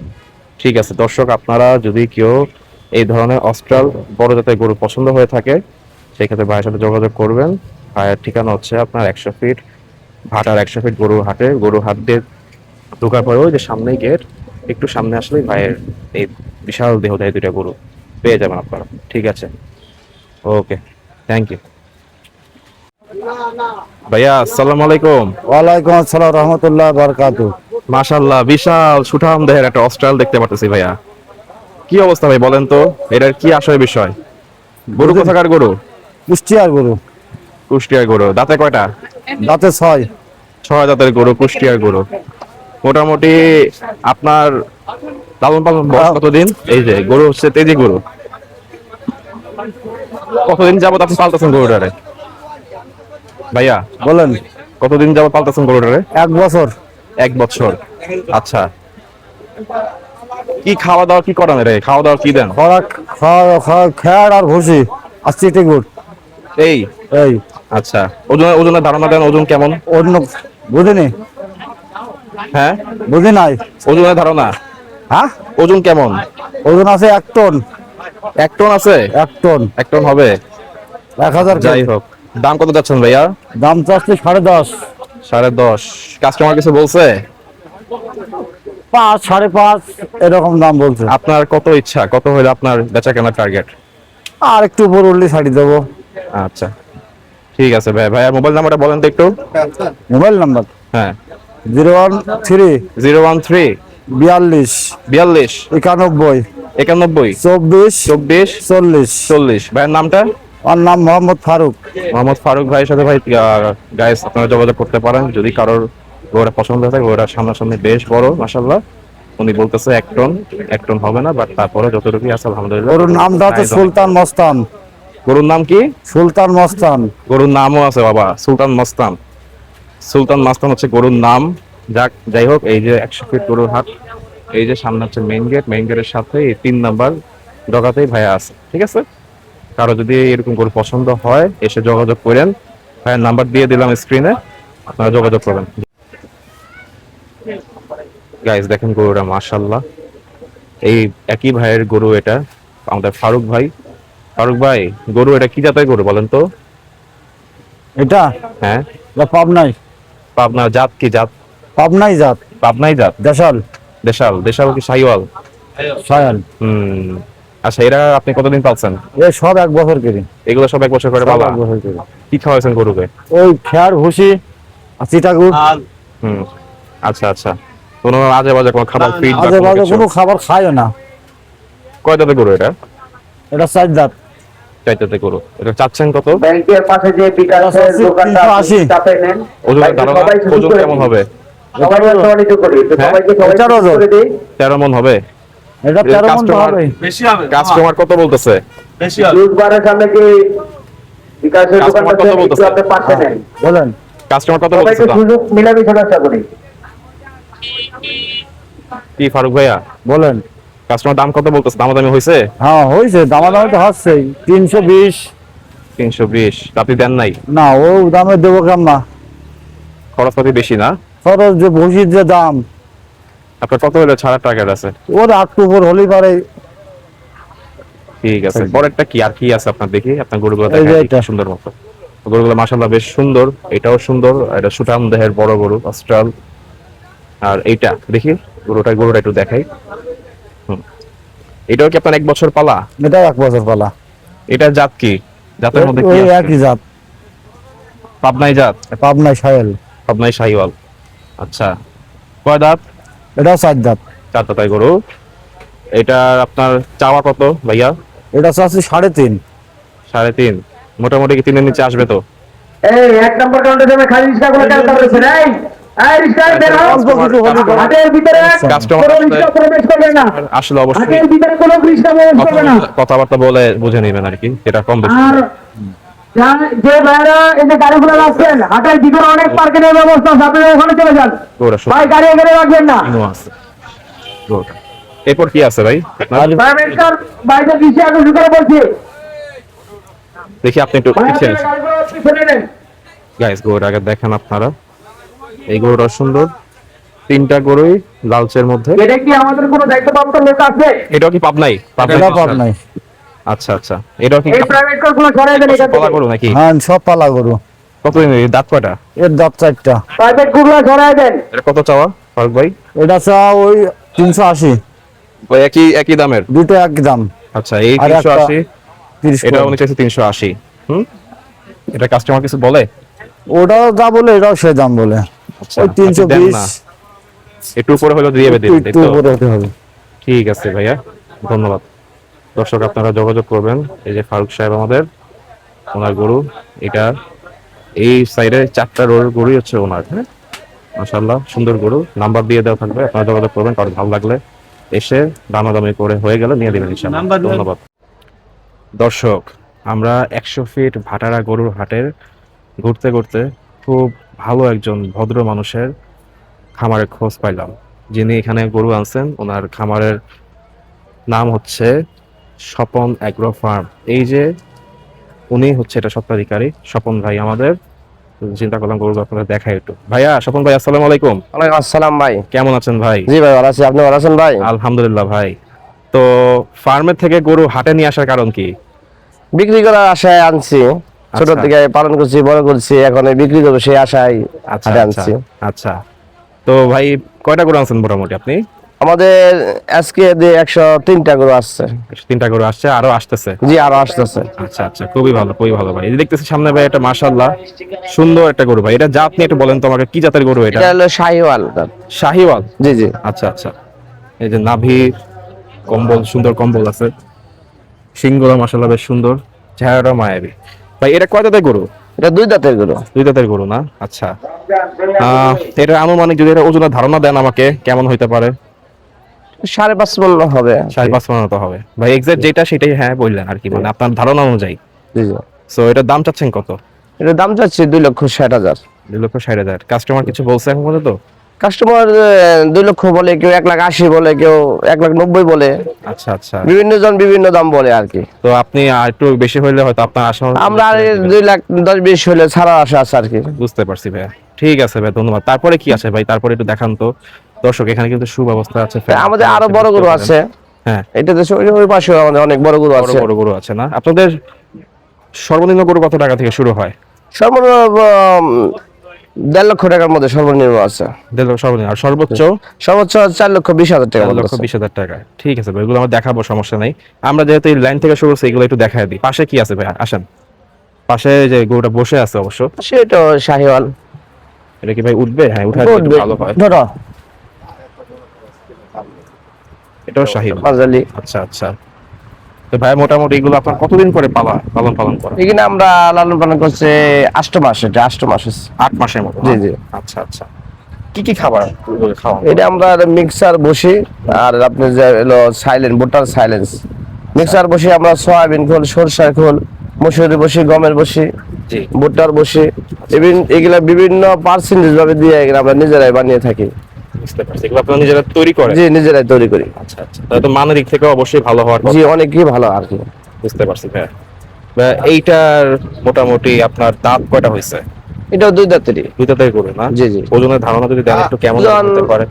ঠিক আছে দর্শক, আপনারা যদি কেউ এই ধরনের অস্ট্রাল বড় জাতের গরু পছন্দ হয়ে থাকে সেক্ষেত্রে ভাইয়ের সাথে যোগাযোগ করবেন। ভাইয়ের ঠিকানা হচ্ছে আপনার 100 ফিট ভাটার 100 ফিট গরুর হাট দিয়ে ঢোকার পরে ওই যে সামনেই গেট, একটু সামনে আসলেই ভাইয়ের এই বিশাল দেহধারী দুইটা গরু পেয়ে যাবেন আপনারা। ঠিক আছে, ওকে, থ্যাংক ইউ ভাইয়া। আসসালামু আলাইকুম। ওয়ালাইকুম আসসালাম রহমতুল্লাহ বারাকাতু। মাশাআল্লাহ, বিশাল সুঠাম দেহের একটা অস্ট্রাল দেখতে পাচ্ছি ভাইয়া। কি অবস্থা ভাই বলেন তো, এটার কি আসলে বিষয়? গরু কোথাকার গরু? কুষ্টিয়ার গরু। কুষ্টিয়ার গরু। দাঁতে কয়টা? দাঁতে 6। 6 দাঁতের গরু, কুষ্টিয়ার গরু। মোটামুটি আপনার লালন পালন বয়স কতদিন? এই যে গরু হচ্ছে তেজি গরু। কতদিন যাবত আপনি পালতেছেন গরুটারে ভাইয়া? বলেন। কতদিন যাবত পালতেছেন গরুটারে? 1 বছর। 1 বছর। আচ্ছা, কি খাওয়া দাওয়া কি করান রে? খাওয়া দাওয়া কি দেন? খেয়ার আর ভুসি আর চিটি গুড়। এই এই আচ্ছা, ওজনের ধারণা দেন, ওজন কেমন? অন্য বুঝিনি, হ্যাঁ, বুঝি নাই। ওজনের ধারণা, হ্যাঁ, ওজন কেমন? ওজন আছে 1 টন। 1 টন আছে? 1 টন। 1 টন হবে? 1000। যাই হোক, দাম কত যাচ্ছেন ভাইয়া? দাম চাচ্ছি 10.5। 10.5। কাস্টমার কিছু বলছে? 5, 5.5 এরকম দাম বলছে। আপনার কত ইচ্ছা, কত হলে আপনার বেচা কেনার টার্গেট? আর একটু উপর উঠলে ছাড়ি দেবো। আচ্ছা, ঠিক আছে ভাই, ভাইয়া মোবাইল নাম্বারটা বলেন তো একটু। মোবাইল নাম্বার হ্যাঁ, 013 013 42 42 91 91 24 24 40। 40। ভাইয়ের নামটা? আর নাম মোহাম্মদ ফারুক। মোহাম্মদ ফারুক ভাইয়ের সাথে ভাই গাইস আপনারা যোগাযোগ করতে পারেন যদি কারোর গরুটা পছন্দ হয়। গরুটা সামনাসামনি বেশ বড় মাশাআল্লাহ। উনি বলতেছে 1 টন হবে না, বাট তারপরে যতটুকু আছে আলহামদুলিল্লাহ। গরুর নামটা হচ্ছে Size অনেক। সুলতান মস্তান। গরুর নাম কি? সুলতান মস্তান। গরুর নামও আছে বাবা, সুলতান মস্তান। সুলতান মাস্তান হচ্ছে গরুর নাম। যাই হোক, এই যে 100 ফিট গরুর হাট, এই যে সামনে হচ্ছে মেইন গেট, মেইন গেটের সাথে এই 3 নাম্বার ডগাতেই ভাইয়া আছে। ঠিক আছে, কারো যদি এরকম গরু পছন্দ হয় এসে যোগাযোগ করেন। ভাইয়ের নাম্বার দিয়ে দিলাম স্ক্রিনে, আপনারা যোগাযোগ করবেন। গাইস দেখেন গরুটা মাশাআল্লাহ, এই একই ভাইয়ের গরু এটা, আমাদের ফারুক ভাই। ফারুক ভাই, গরু এটা কি জাতের গরু বলেন তো? এটা হ্যাঁ, পাবনাই। পাবনার জাত কি জাত? পাবনাই জাত। পাবনাই জাত। দেশাল। দেশাল। দেশাল কি শাহিওয়াল? সায়াল। আচ্ছা, এরা আপনি কতদিন পালছেন? এ সব 1 বছর করে। এগুলো সব 1 বছর করে সব পালা? 1 বছর করে। কি খাওয়াইছেন গরুকে? ওই খেয়ার ভুসি আর চিটাগুড়। হুম, আচ্ছা আচ্ছা। কোনো আজে বাজে কোনো খাবার ফিড বা আজে কোনো বাজে কিছু? কোনো খাবার খায়ও না। কয় দাঁতের গরু এটা? এটা 4 দাঁত। 4 দাঁতের গরু। এটা চাচ্ছেন কত? ব্যাংকের পাশে যে বিকাশের দোকানটা 380 চাপে নেন। ওজনের ধারণা ওজন কেমন হবে? সবাই সম্মানিত করি তো হ্যাঁ? সবাইকে সবাই এটার ওজন। করে দেই। 13 মন হবে। এটা 13 মণ তো কাস্টমার- হবে। কাস্টমার কত বলতেছে? বুধবারের সামনে কি বিকাশের কাস্টমার দোকানটা কত বলতেছে? একটু আপনি পাশে নেন। বলেন। কাস্টমার কত সবাইকে বলতেছে দাম? সুযোগ মিলামিশা চেষ্টা করি। কি ফারুক ভাইয়া, বলেন। কাস্টমার দাম কত বলতেছে? দামাদামি হয়েছে? হ্যাঁ হইছে, দামাদামি তো হচ্ছে 320। 320। আপনি দেন নাই? না ও দামে দেবো কেমন না? খরচপাতি বেশি না? খরচ যে ভুসির যে দাম, আপনার কত হলে ছাড়ার টার্গেট আছে? ওর 8 উপর হলেই পারে। ঠিক আছে, পরেরটা কি আর কি আছে আপনার? দেখি আপনার গরুগুলো এই যে দেখেন এটা। সুন্দর মতো। গরুগুলো মাশাআল্লাহ বেশ সুন্দর। এটাও সুন্দর, এটা সুঠাম দেহের বড় গরু অস্ট্রাল। আর এইটা দেখি, গরুটা একটু দেখাই। এটাও কি আপনার 1 বছর পালা? এটা 1 বছর পালা। এটা জাত কি? জাতের মধ্যে কি ওই আছে? একই জাত। পাবনাই জাত। পাবনাই সাহেল। পাবনাই শাহিওয়াল। আচ্ছা, কয় দাঁত? এটাও 4 দাঁত। 4 দাঁতের গরু। এটা আপনার চাওয়া কত ভাইয়া? এটা চাচ্ছি 3.5। 3.5। মোটামুটি কি 3-এর নিচে আসবে তো? এই 1 নম্বর কাউন্টারে যাবে খালি রিকশাগুলো ক্যান্সেল করেছেন। এই রিকশা বের হও। অল্প কিছু হলেই পারে। হাটের ভিতরে কাস্টমার কোনো রিকশা প্রবেশ করবে না। আসলে অবশ্যই হাটের ভিতরে কোনো রিকশা প্রবেশ করবে না। কথাবার্তা বলে বুঝে নেবেন আর কি, যেটা কম বেশি। আর যে ভাইরা এই যে গাড়িগুলো রাখছেন, হাটের ভিতরে অনেক পার্কিং এর ব্যবস্থা আছে, আপনারা ওখানে চলে যান। গরুটা সুন্দর। ভাই গাড়ি এখানে রাখবেন না। ইনো আছে গরুটা। এরপর কি আছে ভাই আপনার? প্রাইভেটকার বাইরে দিশে আগে করে বলছি। দেখি আপনি একটু ভাই পিছিয়ে আপনারা গাড়িগুলো পিছনে নেন। গাইস, গরুটা আগে দেখেন আপনারা। এই গরুটা সুন্দর। 3টা গরুই লালচের মধ্যে। এটা কি আমাদের কোনো দায়িত্বপ্রাপ্ত লোক আছে? এটাও কি পাবনাই? এটা পাবনাই। আচ্ছা আচ্ছা, এটাও কি এই প্রাইভেট কার গুলো সরাই দেন এখান পালা থেকে। গরু নাকি? হ্যাঁ সব পালা গরু। কতদিন দাঁত কয়টা? এর দাঁত 4টা। প্রাইভেট গুলো সরাই দেন। এটা কত চাওয়া ফারুক ভাই? এটা চা ওই 380। ওই একই দামের? দুটো এক দাম। আচ্ছা, এই আর একটা 380, 30। এটা উনি চাইছে 380। এটা কাস্টমার কিছু বলে? ওটাও যা বলে এটাও সে দাম বলে। আচ্ছা, ওই আপনি দেন 320। না? একটু উপরে হলো দিয়ে দিবেন, তাই একটু তো? উপরে হতে হবে। ঠিক আছে ভাইয়া, ধন্যবাদ। দর্শক আপনারা যোগাযোগ করবেন। এই যে ফারুক সাহেব আমাদের, ওনার গরু এটা। এই সাইডে 4টা গরুই হচ্ছে ওনার। হ্যাঁ, মাশাআল্লাহ সুন্দর গরু। নাম্বার দিয়ে দেওয়া থাকবে, আপনারা যোগাযোগ করবেন। কারণ ভালো লাগলে এসে দামাদামি করে হয়ে গেলে নিয়ে দিবেন ইনশাআল্লাহ। ধন্যবাদ। দর্শক, আমরা 100 ফিট ভাটারা গরুর হাটের ঘুরতে ঘুরতে খুব ভালো একজন ভদ্র মানুষের খামারের খোঁজ পাইলাম, যিনি এখানে গরু আনছেন। ওনার খামারের নাম হচ্ছে স্বপন অ্যাগ্রো ফার্ম। এই যে উনি হচ্ছে এটা স্বত্বাধিকারী স্বপন ভাই আমাদের। চিন্তা করলাম গরু আপনাদের দেখাই একটু। ভাইয়া, স্বপন ভাই আসসালামু আলাইকুম। ওয়ালাইকুম আসসালাম ভাই। কেমন আছেন ভাই? জি ভাই ভালো আছি, আপনি ভালো আছেন ভাই? আলহামদুলিল্লাহ ভাই। তো ফার্মের থেকে গরু হাটে নিয়ে আসার কারণ কি? বিক্রি করার আশায় আনছি, ছোট আচ্ছা। থেকে পালন করছি, বড় করছি, এখন এই বিক্রি করবো সেই আশায় আচ্ছা হাটে আচ্ছা আনছি। আচ্ছা। তো ভাই কয়টা গরু আনছেন মোটামুটি আপনি? আমাদের আজকে দিয়ে 103টা গরু আসছে। 3টা গরু আসছে, আরো আসতেছে। জি আরো আসতেছে। আচ্ছা আচ্ছা, খুবই ভালো খুবই ভালো ভাই। এই যে দেখতেছি সামনে ভাই, এটা মাশাআল্লাহ সুন্দর একটা গরু ভাই। এটা জাত নিয়ে একটু বলেন তো আমাকে, কি জাতের গরু এটা? এটা হলো শাহিওয়াল। শাহিওয়াল। জি জি। আচ্ছা আচ্ছা, এই যে নাভি কম্বল, সুন্দর কম্বল আছে, সিংগুলো মাশাআল্লাহ বেশ সুন্দর, চেহারাটা মায়াবী ভাই। এটা কয় দাঁতের গরু? এটা 2 দাঁতের গরু। 2 দাঁতের গরু না? আচ্ছা। এটা আনুমানিক যদি এটা ওজনের ধারণা দেন আমাকে, কেমন হইতে পারে? 5.5 মণ হবে। 5.5 মণ তো হবে ভাই। এক্সাক্ট যেটা সেটাই হ্যাঁ বললেন আর কি, মানে আপনার ধারণা অনুযায়ী। জি জি। সো এটার দাম চাচ্ছেন কত? এটার দাম চাচ্ছি 2,60,000। 2,60,000। কাস্টমার কিছু বলছে এখন পর্যন্ত? কাস্টমার 2 লক্ষ বলে, কেউ 1,80,000 বলে, কেউ 1,90,000 বলে। আচ্ছা আচ্ছা। বিভিন্ন জন বিভিন্ন দাম বলে আর কি। তো আপনি আর একটু বেশি হইলে হয়তো আপনার আশা, আমরা 2,10,20 হলে ছাড়া আশা আছে আর কি। বুঝতে পারছি ভাইয়া। ঠিক আছে ভাই, ধন্যবাদ। তারপরে কি আছে ভাই? তারপরে একটু দেখান তো দর্শক, এখানে কিন্তু সুব্যবস্থা আছে। আমাদের আরো বড় গরু আছে। হ্যাঁ, এটা তো ওই পাশে আমাদের অনেক বড় গরু বড় আছে। বড় গরু আছে না? আপনাদের সর্বনিম্ন গরু কত টাকা থেকে শুরু হয়? সর্বনিম্ন 1.5 লক্ষ টাকার মধ্যে সর্বনিম্ন আছে। 1.5 লক্ষ সর্বনিম্ন, আর সর্বোচ্চ? সর্বোচ্চ 4,20,000 টাকা। 4,20,000 টাকা। ঠিক আছে ভাই, এগুলো আমরা দেখাবো, সমস্যা নাই। আমরা যেহেতু এই লাইন থেকে শুরু করছি, এগুলো একটু দেখায় দিই। পাশে কি আছে ভাই? আসেন। পাশে যে গরুটা বসে আছে অবশ্য, সেটা শাহিওয়াল। এটা কি ভাই উঠবে? হ্যাঁ, উঠায় দিলে একটু ভালো হয়। ধরো এটাও শাহিওয়াল। মাজালি। আচ্ছা আচ্ছা। তো ভাই মোটামুটি এগুলো আপনার কতদিন করে পালন করা? এখানে আমরা লালন পালন করছে 8 মাস। এটা 8 মাস হচ্ছে। 8 মাসের মতো? জি জি। আচ্ছা আচ্ছা। কি কি খাবার খাওয়া? এটা আমরা মিক্সার বসি, আর আপনি যে হলো সাইলেন্ট বুটার সাইলেন্স মিক্সার বসি। আমরা সয়াবিন খোল, সরষার খোল, মসুরি বসি, গমের বসি, জি। ভুট্টার বসি, এগুলা বিভিন্ন পার্সেন্টেজ ভাবে দিয়ে এগুলা আমরা নিজেরাই বানিয়ে থাকি। বুঝতে পারছি, এগুলো আপনারা নিজেরা তৈরি করেন? জি নিজেরাই তৈরি করি। আচ্ছা আচ্ছা, তাহলে তো মানের দিক থেকে অবশ্যই ভালো হওয়ার কথা। জি অনেকই ভালো আর কি। বুঝতে পারছি ভাই। এইটার মোটামুটি আপনার দাঁত কয়টা হয়েছে? এটাও 2 দাঁতেরই। 2 দাঁতের গরু না? জি জি। ওজনের ধারণা যদি দেন একটু, কেমন ওজন হতে পারে?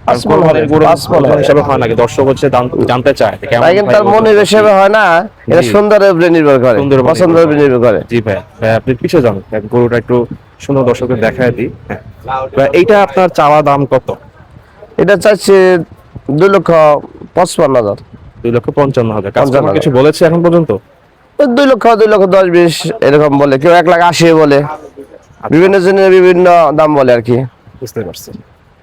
5 মণ হবে। কোরবানির গরু 5 মণ ওজন হবে। হিসাবে হয় নাকি? দর্শক হচ্ছে জানতে চায় কেমন তাই কিন্তু ভাই তার ওজন মনের হচ্ছে? হিসেবে হয় না, এটা জি। সুন্দরের উপরে নির্ভর করে, সুন্দরের উপর পছন্দের উপরে নির্ভর করে। জি ভাই। ভাই আপনি পিছিয়ে যান, গরুটা একটু সুন্দর দর্শকদের দেখায় দিই। হ্যাঁ ভাই, এইটা আপনার চাওয়া দাম কত? এটা চাচ্ছি 2,55,000। 2,55,000। কাস্টমার 55,000 কিছু বলেছে এখন পর্যন্ত? 2 লক্ষ, 2,10,20 এরকম বলে, কেউ 1,80,000 বলে। বিভিন্ন জনের বিভিন্ন দাম বলে আর কি। বুঝতে পারছি।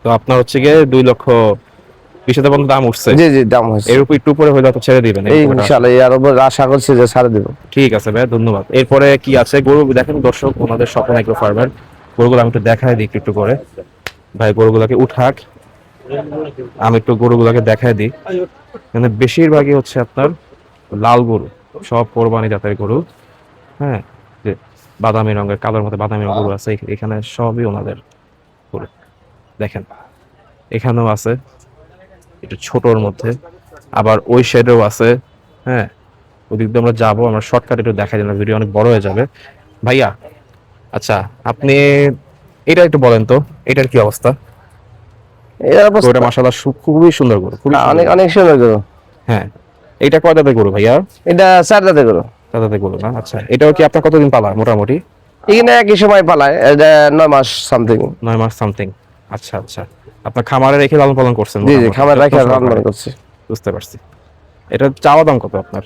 তো আপনার হচ্ছে গিয়ে 2,20,000 পর্যন্ত দাম উঠছে? জি জি দাম হয়েছে। এর উপর একটু উপরে হলে তো ছেড়ে দিবেন? এই ইনশাআল্লাহ এর উপর আশা করছি যে ছাড়ে দেব। ঠিক আছে ভাই, ধন্যবাদ। এরপরে কি আছে? গরু দেখেন দর্শক, ওনাদের স্বপ্ন এগ্রো ফার্মের গরুগুলো আমি একটু দেখায় দিই একটু করে। ভাই গরুগুলোকে উঠাক, আমি একটু গরুগুলোকে দেখায় দিই। মানে বেশিরভাগই হচ্ছে আপনার লাল গরু, সব কোরবানি জাতের গরু। হ্যাঁ, যে বাদামি রঙের, কালোর মধ্যে বাদামি রঙের গরু আছে, এখানে সবই ওনাদের গরু। দেখেন এখানেও আছে একটু ছোটর মধ্যে, আবার ওই শেডেও আছে। হ্যাঁ, ওদিক দিয়ে আমরা যাবো, আমরা শর্টকাট একটু দেখাই দিলাম, ভিডিও অনেক বড় হয়ে যাবে ভাইয়া। আচ্ছা, আপনি এটা একটু বলেন তো, এটার কি অবস্থা? এর অবস্থা ওটা মাশাআল্লাহ খুবই সুন্দর গরু, খুবই অনেক সুন্দর। অনেক সুন্দর গরু। হ্যাঁ, এটা কয় দাঁতের গরু ভাইয়া? এটা 4 দাঁতের গরু। 4 দাঁতের গরু না? আচ্ছা, এটাও কি আপনার কতদিন পালা মোটামুটি? এখানে একই সময় পালায়, এটা 9 মাস সামথিং। 9 মাস সামথিং। আচ্ছা আচ্ছা, আপনার খামারে রেখে লালন পালন করছেন? জি জি মোটামুটি খামার রাখা যত্ন রান্না সহকারে। করছি। বুঝতে পারছি। এটা চাওয়া দাম কত আপনার?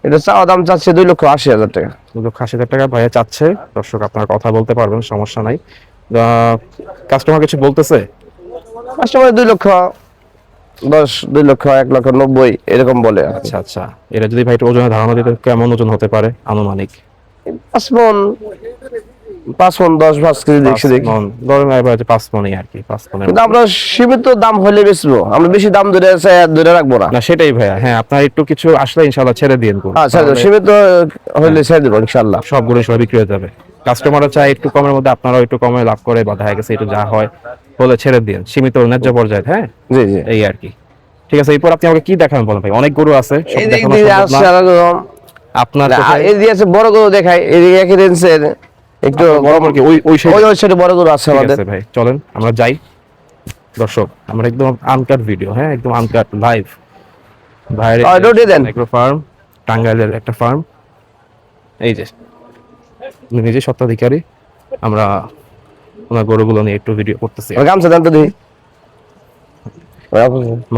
এটা চাওয়া দাম চাচ্ছে 2,80,000 টাকা। 2,80,000 টাকা ভাইয়া চাচ্ছে। দর্শক আপনার কথা বলতে পারবেন, সমস্যা নাই। কাস্টমার কিছু বলতেছে? কাস্টমার 2,10,000, 2,00,000, 1,90,000 এরকম বলে। আচ্ছা আচ্ছা, এটা যদি ভাই একটু ওজনের ধারণা দিতে, কেমন ওজন হতে পারে আনুমানিক? 5 মণ, 5 কেজি দেখছি দেখি। ধরেন এভারেজে 5 মণই আর কি, 5 মণের কিন্তু মতো। আমরা সীমিত দাম হলে বেচবো, আমরা বেশি দাম ধরে রাখবো না। না সেটাই ভাইয়া, হ্যাঁ আপনার একটু কিছু আসলে ইনশাআল্লাহ ছেড়ে দিন। হ্যাঁ ছেড়ে দেবো, সীমিত হলে ছেড়ে দেবো ইনশাল্লাহ। সবগুলো সবাই বিক্রি হয়ে যাবে। কাস্টমাররা চায় একটু কমের মধ্যে, আপনারাও একটু কমে লাভ করে, বা দেখা গেছে একটু যা হয় বলে ছেড়ে দিন, সীমিত ন্যায্য পর্যায়ে। হ্যাঁ জি জি। এই আর কি। ঠিক আছে, এরপর আপনি আমাকে কি দেখাবেন বলেন ভাই? অনেক গরু আছে, সব এদিক দেখানো দিয়ে সম্ভব আসছে না। এরকম। আপনার আর কোথায় এদিকে আছে বড় গরু দেখাই, এদিকে একই রেঞ্জের একটু বড় বড় কি ওই ওই সাইডে? ওই সাইডে বড় গরু আছে ঠিক আমাদের। আছে ভাই, চলেন আমরা যাই। দর্শক, আমরা একদম আনকাট ভিডিও, হ্যাঁ একদম আনকাট লাইভ। বাইরে রোডে দেন। এগ্রো ফার্ম, টাঙ্গাইলের একটা ফার্ম। এই যে উনি নিজে স্বত্বাধিকারী, আমরা ওনার গরুগুলো নিয়ে একটু ভিডিও করতেছি। গামছা দেন তো দিই।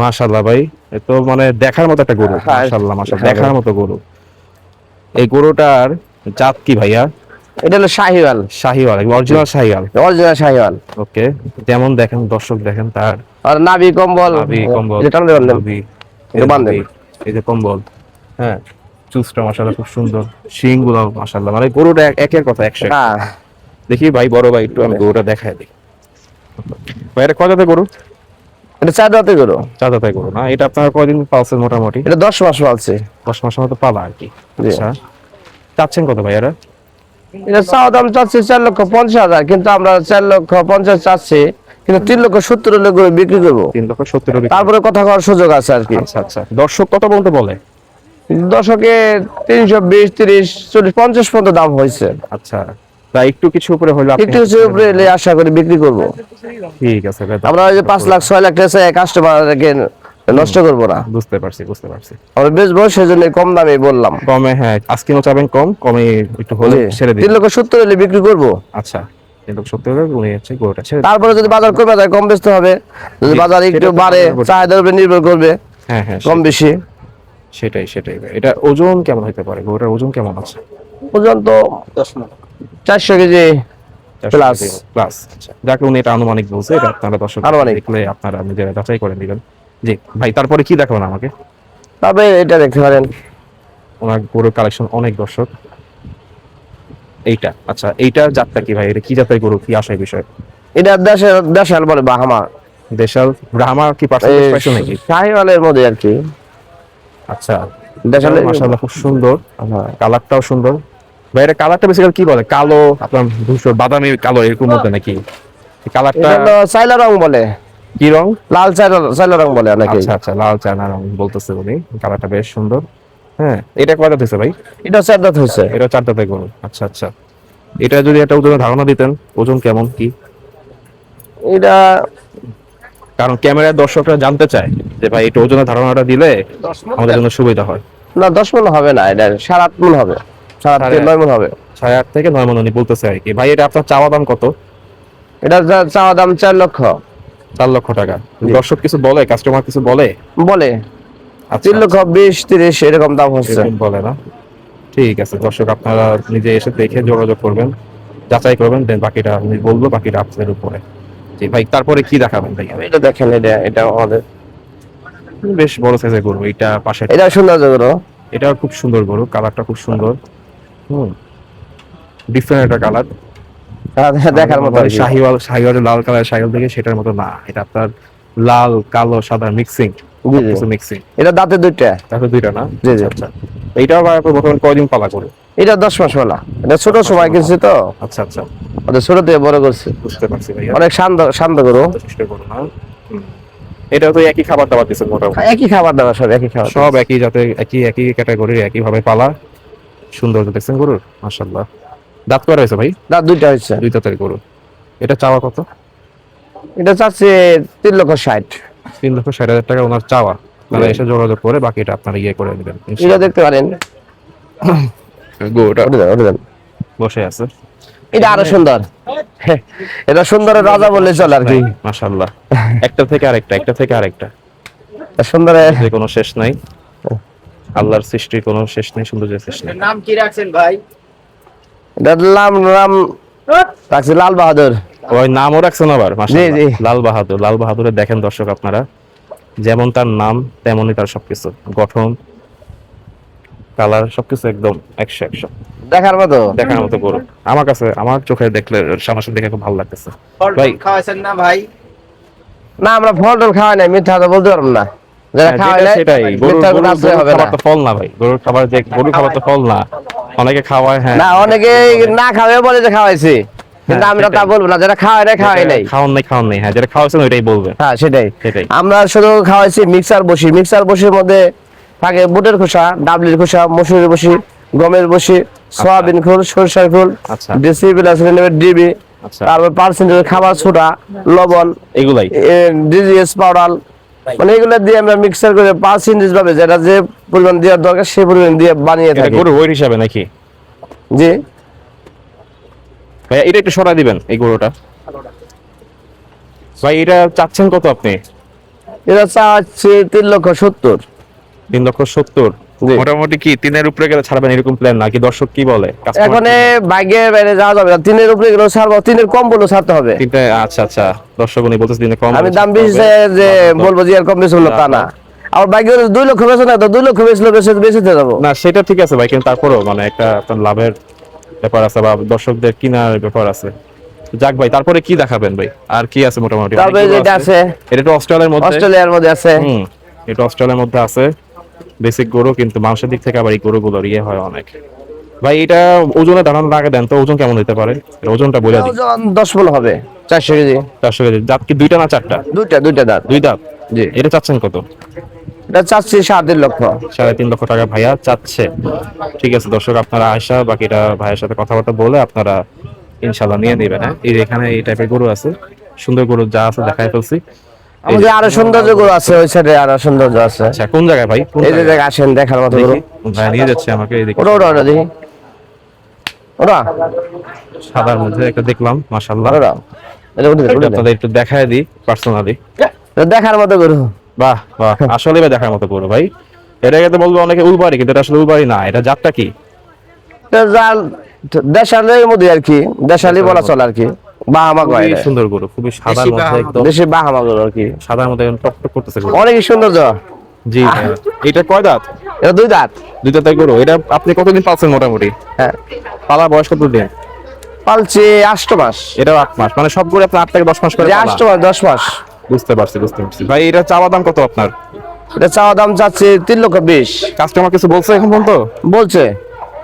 মাশাআল্লাহ ভাই, এ তো মানে দেখার মতো একটা গরু। হ্যাঁ, মাশাআল্লাহ মাশাআল্লাহ, হ্যাঁ দেখার মতো গরু। এই গরুটার জাত কি ভাইয়া? এটা হলো শাহিওয়াল, শাহিওয়াল, অরিজিনাল শাহিওয়াল। অরিজিনাল শাহিওয়াল। ওকে, যেমন দেখেন দর্শক, দেখেন তার আর নাভি কম্বল, নাভি কম্বল, এটা টানলে বান্ধেন, নাভি, এটা বান্ধেন। এই যে কম্বল, হ্যাঁ, চুজটা মাশাআল্লাহ খুব সুন্দর, শিং গুলো মাশাআল্লাহ, মানে গরুটা একের কথা 100। হ্যাঁ দেখি ভাই, বড় ভাই একটু আমি গরুটা দেখাই দিই। ভাই এটা কয় দাঁতের গরু? এটা 4 দাঁতের গরু। 4 দাঁতের গরু না? এটা আপনার কয়দিন পালছেন মোটামুটি? এটা 10 মাস পালছে। 10 মাসের মতো পালা আর কি। জি। আচ্ছা, চাচ্ছেন কত ভাই এরা? এটা চাওয়া দাম চাচ্ছি 4,50,000, কিন্তু আমরা 4,50,000 চাচ্ছি, কিন্তু 3,70,000 হলে গরু বিক্রি করবো। 3,70,000 বিক্রি। তারপরে কথা কওয়ার সুযোগ আছে আর কি। আচ্ছা আচ্ছা, দর্শক কত পর্যন্ত বলে? দশকে 320, 30, 40, 50 পর্যন্ত দাম হয়েছে। আচ্ছা, তা একটু কিছু উপরে হলে আপনি একটু কিছু উপরে এলে আশা করি বিক্রি করবো। ঠিক আছে ভাই, আমরা ওই যে 5 লাখ 6 লাখ টাকা কাস্টমারকে নষ্ট করবো না, বুঝতে পারছি বুঝতে পারছি। আমরা বেচবো, সেজন্য কম দামে বললাম। কমে, হ্যাঁ, আজকে চাবেন কম, কমে একটু হলে ছেড়ে দিন। 3,70,000 হলে বিক্রি করবো। আচ্ছা, 3,70,000 উনি হচ্ছে গরুটা ছেড়ে দিন। তারপরে যদি বাজার কমে যায় কম বেচতে হবে, যদি জি, বাজার একটু সেটা তো বাড়ে বাজারের উপর। চাহিদার উপরে নির্ভর করবে, হ্যাঁ হ্যাঁ, কম বেশি। সেটাই সেটাই ভাই। এটা ওজন কেমন হতে পারে? গরুটার ওজন কেমন আছে? ওজন তো 400 কেজি প্লাস। প্লাস। আচ্ছা, যাকে উনি এটা আনুমানিক বলছে, এটা আপনারা দর্শক আনুমানিক। দেখলে আপনারা নিজেরা যাচাই করে নেবেন। জি ভাই, তারপরে কি দেখাবেন আমাকে? তবে এটা দেখতে পারেন, ওনার গরুর কালেকশন অনেক দর্শক। এইটা, আচ্ছা, এইটার জাতটা কি ভাই? এটা কি জাতের গরু, কি আশায় বিষয়? এটা দেশাল বলে বাহামা, দেশাল ব্রাহ্মা কি পার্সেন্টেজ পাইছো নাকি? শাহিওয়ালের মধ্যে আর কি। আচ্ছা, দেশালের মাশাআল্লাহ খুব সুন্দর, হ্যাঁ। কালারটাও সুন্দর। ভাই এটা কালারটা বেসিক্যালি কি বলে? কালো, আপনার ধূসর বাদামি কালো এরকম মধ্যে নাকি? এই কালারটা এটা হলো চাইলা রং বলে, কি রং? লাল চাইলা রং বলে অনেকে। আচ্ছা আচ্ছা, লাল চায়না রং বলতেছে উনি। কালারটা বেশ সুন্দর। হ্যাঁ, এটা কয়টা দিছে ভাই? এটা 4 দাঁত হয়েছে। এটা 4 দাঁতের গরু। আচ্ছা আচ্ছা, এটা যদি একটা ওজনের ধারণা দিতেন, ওজন কেমন কি? এটা কারণ ক্যামেরার দর্শকরা জানতে চায় যে ভাই এটা ওজনের ধারণাটা দিলে আমাদের জন্য সুবিধা হয়। না 10 মণ হবে না, এটা 7-8 মণ হবে, 7-9 মণ হবে। 8.5 থেকে 9 মণ উনি বলতেছে আর কি। ভাই এটা আপনার চাওয়া দাম কত? এটা চাওয়া দাম 4 লক্ষ। 4 লক্ষ টাকা। জি। দর্শক কিছু বলে, কাস্টমার কিছু বলে? বলে আচ্ছা, 3,20,30 এরকম দাম হচ্ছে। এরকম বলে না? ঠিক আছে দর্শক, আপনারা নিজে এসে দেখে যোগাযোগ করবেন, যাচাই করবেন, দেন বাকিটা আমি বলবো, বাকিটা আপনাদের উপরে। জি ভাই, তারপরে কি দেখাবেন ভাই? এটা দেখেন, এটা আমাদের বেশ বড় সাইজের গরু এটা, পাশে এটা সুন্দর গরু। এটা খুব সুন্দর গরু, কালারটা খুব সুন্দর। ডিফারেন্ট একটা কালার, দেখার মতো আর কি। শাহিওয়ালের লাল কালার শাহিওয়াল দেখে সেটার মতো না, এটা আপনার লাল কালো সাদা মিক্সিং, জি, জি। কিছু মিক্সিং। এটা দাঁতে 2টা। তারপর দুইটা না? জি, জি। আচ্ছা, এইটাও আবার বর্তমানে কয়দিন পালা করে? এটা 10 মাস হলো। এটা ছোট সময় কিনছি তো, আচ্ছা আচ্ছা, ওদের ছোট থেকে বড় করছি। বুঝতে পারছি ভাইয়া। অনেক শান্ত গরু। চেষ্টা করো না। এটা তো একই খাবার দাবার দিচ্ছেন মোটামুটি? একই খাবার দাবার, সব একই খাবার। সব একই জাতের, একই ক্যাটাগরির, একই ভাবে পালা। সুন্দর তো দেখছেন গরুর, মাশাআল্লাহ। দাঁত করা হয়েছে ভাই? দাঁত 2টা হচ্ছে। 2 দাঁতের গরু। এটা চাওয়া কত? এটা চাচ্ছে 3,60,000। 3,60,000 টাকা ওনার চাওয়া। আপনারা এসে যোগাযোগ করে বাকিটা আপনারা ইয়ে করে নেবেন। এটা দেখতে পারেন, গরুটা ওটা দেন। বসে আছে। এটা আরো সুন্দর, এটা সুন্দরের রাজা বললে চলে আর কি। মাশাআল্লাহ, একটা থেকে আরেকটা, একটা থেকে আরেকটা, সুন্দরের যে কোনো শেষ নাই। আল্লাহর সৃষ্টির কোনো শেষ নেই, সৌন্দর্যের শেষ নেই। নাম কি রাখছেন ভাই? এটার নাম রাখছে লাল বাহাদুর। ওই নামও রাখছেন আবার, মাশাআল্লাহ। জি। লাল বাহাদুর, লাল বাহাদুরের দেখেন দর্শক আপনারা, যেমন তার নাম তেমনই তার সবকিছু, গঠন, কালার, সবকিছু একদম 100 দেখার মতো। দেখার মতো গরু। আমার কাছে, আমার চোখে দেখলে, সামনাসামনি দেখে খুব ভালো লাগতেছে ভাই। খাওয়াইছেন না ভাই? না আমরা ফল টল খাওয়াই নাই, মিথ্যা কথা বলতে পারবো না। যারা হ্যাঁ, খাওয়াই যেটা নাই, সেটাই, গরুর মিথ্যা কথা আসলে হবে না। খাবার তো ফল না ভাই, গরুর খাবার, যে গরুর খাবার তো ফল না। অনেকে খাওয়ায়, হ্যাঁ, না অনেকে না খাওয়াই বলে যে খাওয়াইছি, কিন্তু আমরা তা বলবো না। যারা খাওয়াই নাই, খাওয়াই নাই। খাওয়ান নাই, হ্যাঁ, যেটা খাওয়াছেন ওইটাই বলবেন। হ্যাঁ সেটাই। সেটাই। আমরা শুধু খাওয়াইছি মিক্সার বসির মধ্যে থাকে বুটের খোসা, ডাবলির খোসা, মসুরের বসি, গমের বসি, সয়াবিন খোল, সরষের খোল, আচ্ছা। ডিবি, আচ্ছা, তারপর পার্সেন্টেজ খাবার ছোটা, লবণ, এগুলাই। ডিজিএস পাউডার, মানে এগুলো দিয়ে আমরা মিক্সার করে পার্সেন্টেজ ভাবে যেটা যে পরিমাণ দেওয়ার দরকার সেই পরিমাণ দিয়ে বানিয়ে এটা থাকি। গরু ওয়েট হিসাবে নাকি জি। ভাই? এটা একটু সরা দিবেন এই গরুটা ভাই। এটা চাচ্ছেন কত আপনি? এটা চাচ্ছি 3,70,000। 3,70,000। জি। মোটামুটি কি 3-এর উপরে গেলে ছাড়বেন এরকম প্ল্যান নাকি দর্শক কি বলে? Customer এখন বাইকের বাইরে যাওয়া যাবে না, 3-এর উপরে গেলেও ছাড়বো, 3-এর কম বলেও ছাড়তে হবে। 3টে, আচ্ছা আচ্ছা, দর্শক উনি বলতেছে 3-এ কম আমি বলে দাম ছাড়তে বেশি হবে। যে বাহ, বলবো যে আর কম বেশি হলো তা না। আর বাইকে 2 লক্ষ বেচো না তো 2 লক্ষ বেচলে বেচতে যাবো। না সেটা ঠিক আছে ভাই, কিন্তু তারপরেও মানে একটা আপনার লাভের ব্যাপার আছে বা দর্শকদের কেনার ব্যাপার আছে। যাক ভাই, তারপরে কি দেখাবেন ভাই? আর কি আছে মোটামুটি? তারপরে অনেকগুলো যেটা আছে এটা তো অস্ট্রেলিয়ার মধ্যে। অস্ট্রেলিয়ার মধ্যে আছে। এটা অস্ট্রেলিয়ার মধ্যে আছে। বেসিক গরু, কিন্তু মাংসের দিক থেকে আবার এই গরুগুলোর ইয়ে হয় অনেক। ভাই এটা ওজনে ধারণা আগে দেন তো, ওজন কেমন হতে পারে? এর ওজনটা বলে দিন। ওজন 10 মণ হবে, 400 কেজি। 400 কেজি। দাঁত কি 2টা না 4টা? দুইটা দাঁত। 2 দাঁত। জি। এটা চাচ্ছেন কত? এটা চাচ্ছি 3.5 লক্ষ। 3.5 লক্ষ টাকা ভাইয়া চাচ্ছে। ঠিক আছে দর্শক, আপনারা আয়সা বাকিটা ভাইয়ের সাথে কথাবার্তা বলে আপনারা ইনশাল্লাহ নিয়ে নেবেন। হ্যাঁ, এই যে এখানে এই টাইপের গরু আছে, সুন্দর গরু যা আছে দেখাই ফেলছি। এই যে- আমাদের আরো সৌন্দর্য গরু আছে, ওই সাইডে আরো সৌন্দর্য আছে। আচ্ছা, কোন জায়গায় ভাই? কোন এই যে জায়গায়? দেখ, আসেন দেখার মতো গরু। দেখি ভাই নিয়ে যাচ্ছে আমাকে এইদিকে। ওটা দেখি, ওটা সাদার মধ্যে একটা দেখলাম, মাশাআল্লাহ। ওটা এটা উঠে এটা আপনাদের একটু দেখায় দিই পার্সোনালি। দেখার মতো গরু। বাহ বাহ, আসলে ভাই দেখার মতো গরু ভাই। এটাকে তো বলবো অনেকে উলবাড়ি, কিন্তু এটা আসলে উলবাড়ি না। এটা জাতটা কি? এটা জাল দেশালের মধ্যে আর কি, দেশালি বলা চলে আর কি। বাহামা কয় খুবই এটা। সুন্দর গরু, খুবই সাদার মধ্যে, একদম দেশি বাহামা গরু আর কি, সাদার মধ্যে একদম টকটক করতেছে গরু। অনেক সৌন্দর্য। জি ভাইয়া। এটা কয় দাঁত? এটা 2 দাঁত। 2 দাঁতের গরু। এটা আপনি কতদিন পালছেন মোটামুটি? হ্যাঁ, পালা বয়স কত দিন? পালছি 8 মাস। এটাও 8 মাস, মানে সব গরু আপনার 8 থেকে 10 মাস করে যে পালা। 8 মাস 10 মাস। বুঝতে পারছি। ভাই এটা চাওয়া দাম কত আপনার? এটা চাওয়া দাম চাচ্ছি 3,20,000। কাস্টমার কিছু বলছে এখন পর্যন্ত? বলছে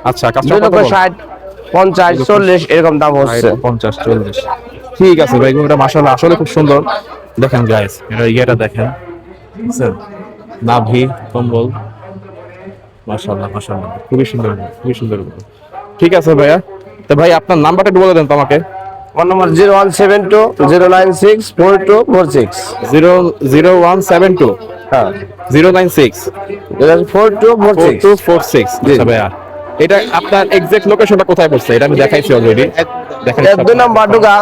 আচ্ছা, 2 কাস্টমার কত লক্ষ বলছে? 60, 50, 40 এরকম দাম হচ্ছে। 50-40। ঠিক আছে ভাই, গরুটা মাশাআল্লাহ আসলে খুব সুন্দর। দেখেন গাইস, এটা ইয়েটা দেখেন, বুঝছেন? নাভি কম্বল, মাশাআল্লাহ খুবই সুন্দর গরু, খুবই সুন্দর গরু। ঠিক আছে ভাইয়া, তো ভাই আপনার নাম্বারটা একটু বলে দেন তো আমাকে। আমার নম্বর 0172 096 4246। 00172 হ্যাঁ, 096 4246। 4246। আচ্ছা ভাইয়া, এটা আপনার এক্সাক্ট লোকেশনটা কোথায় পড়ছে? এটা আমি দেখাইছি অলরেডি। দেখেন এটা 2 নম্বর ঢোকা।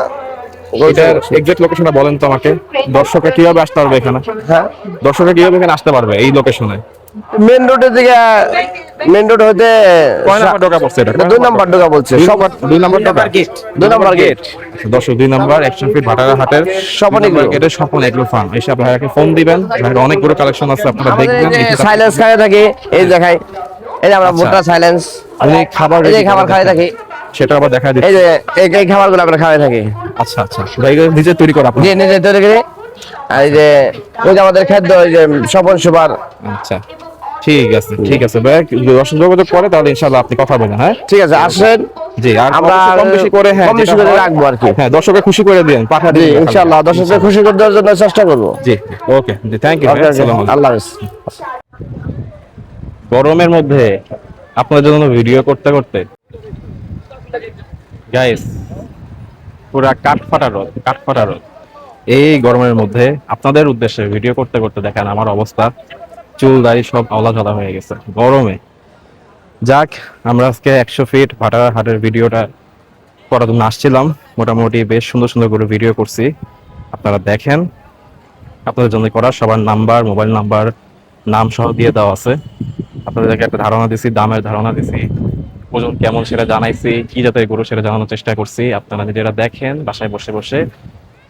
এটার এক্সাক্ট লোকেশনটা বলেন তো আমাকে। দর্শকরা কিভাবে আসতে পারবে এখানে? হ্যাঁ, দর্শকরা কিভাবে এখানে আসতে পারবে এই লোকেশনে? মেন রোডের দিকে, মেন রোড হইতে কয় নাম্বার ঢোকা পড়ছে এটা? 2 নম্বর ঢোকা বলছে। 2 নাম্বার ঢোকা। 2 নম্বর গেট। দর্শক 2 নাম্বার 100 ফিট ভাটারা হাটের স্বপন এগ্রো। গেটের স্বপন এগ্রো ফার্ম। এসে আপনাকে ফোন দিবেন, ভাইয়ের অনেকগুলো কালেকশন আছে, আপনারা আমাদের দেখবেন। এই যে সাইলেন্স খায় থাকি, এই দেখাই, এই যে আমরা আচ্ছা। ভুট্টা সাইলেন্স, উনি খাবার এই যে ready খাবার করে খাই দেখেন। থাকি, সেটা আবার দেখা এই দিচ্ছি। যে এই খাবারগুলো আমরা খাই থাকি। আচ্ছা ভাই, এগুলো নিজে তৈরি করা আপনার? যে নিজে তৈরি করি। আর এই যে ওই যে আমাদের খাদ্য, ওই যে স্বপন সুপার। আচ্ছা, ঠিক আছে ভাই, দর্শক যোগাযোগ করে তাহলে ইনশাআল্লাহ আপনি কথা বলেন। হ্যাঁ ঠিক আছে, আসেন। জি, আর আমরা অবশ্যই কম বেশি করে, হ্যাঁ কম বেশি যেটা করে হয়, রাখবো আর কি। হ্যাঁ দর্শককে খুশি করে দিন, পাঠা জি, দিন ইনশাআল্লাহ দর্শকদের খুশি করে দেওয়ার জন্য চেষ্টা করবো। জি, ওকে জি, থ্যাংক ইউ। ওকে, ওকে, আসসালামু আলাইকুম। আল্লাহ হাফেজ। গরমের মধ্যে আপনাদের জন্য ভিডিও করতে করতে গাইস পুরা কাঠফাটা রোদ। এই গরমের মধ্যে আপনাদের উদ্দেশ্যে ভিডিও করতে করতে দেখেন আমার অবস্থা, চুল দাড়ি সব আওলা ঝালা হয়ে গেছে গরমে। যাক, আমরা আজকে 100 ফিট ভাটারা হাটের ভিডিওটা করার জন্য আসছিলাম। মোটামুটি বেশ সুন্দর করে ভিডিও করছি, আপনারা দেখেন। আপনাদের জন্য করা সবার নাম্বার, মোবাইল নাম্বার, নাম সহ দিয়ে দেওয়া আছে। আপনাদেরকে একটা ধারণা দিছি, দামের ধারণা দিছি, ওজন কেমন সেটা জানাইছি, কি জাতের গরু সেটা জানানোর চেষ্টা করছি। আপনারা নিজেরা দেখেন, বাসায় বসে বসে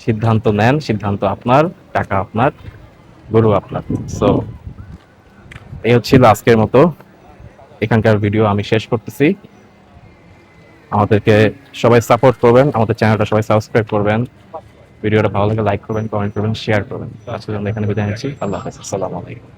সিদ্ধান্ত নেন। সিদ্ধান্ত আপনার, টাকা আপনার, গরু আপনার। সো এই হচ্ছিল আজকের মতো এখানকার ভিডিও আমি শেষ করতেছি। আমাদেরকে সবাই সাপোর্ট করবেন, আমাদের চ্যানেলটা সবাই সাবস্ক্রাইব করবেন, ভিডিওটা ভালো লাগে লাইক করবেন, কমেন্ট করবেন, শেয়ার করবেন। আজকের জন্য এখানে বিদায় নিচ্ছি। আল্লাহ হাফেজ, আসসালামু আলাইকুম।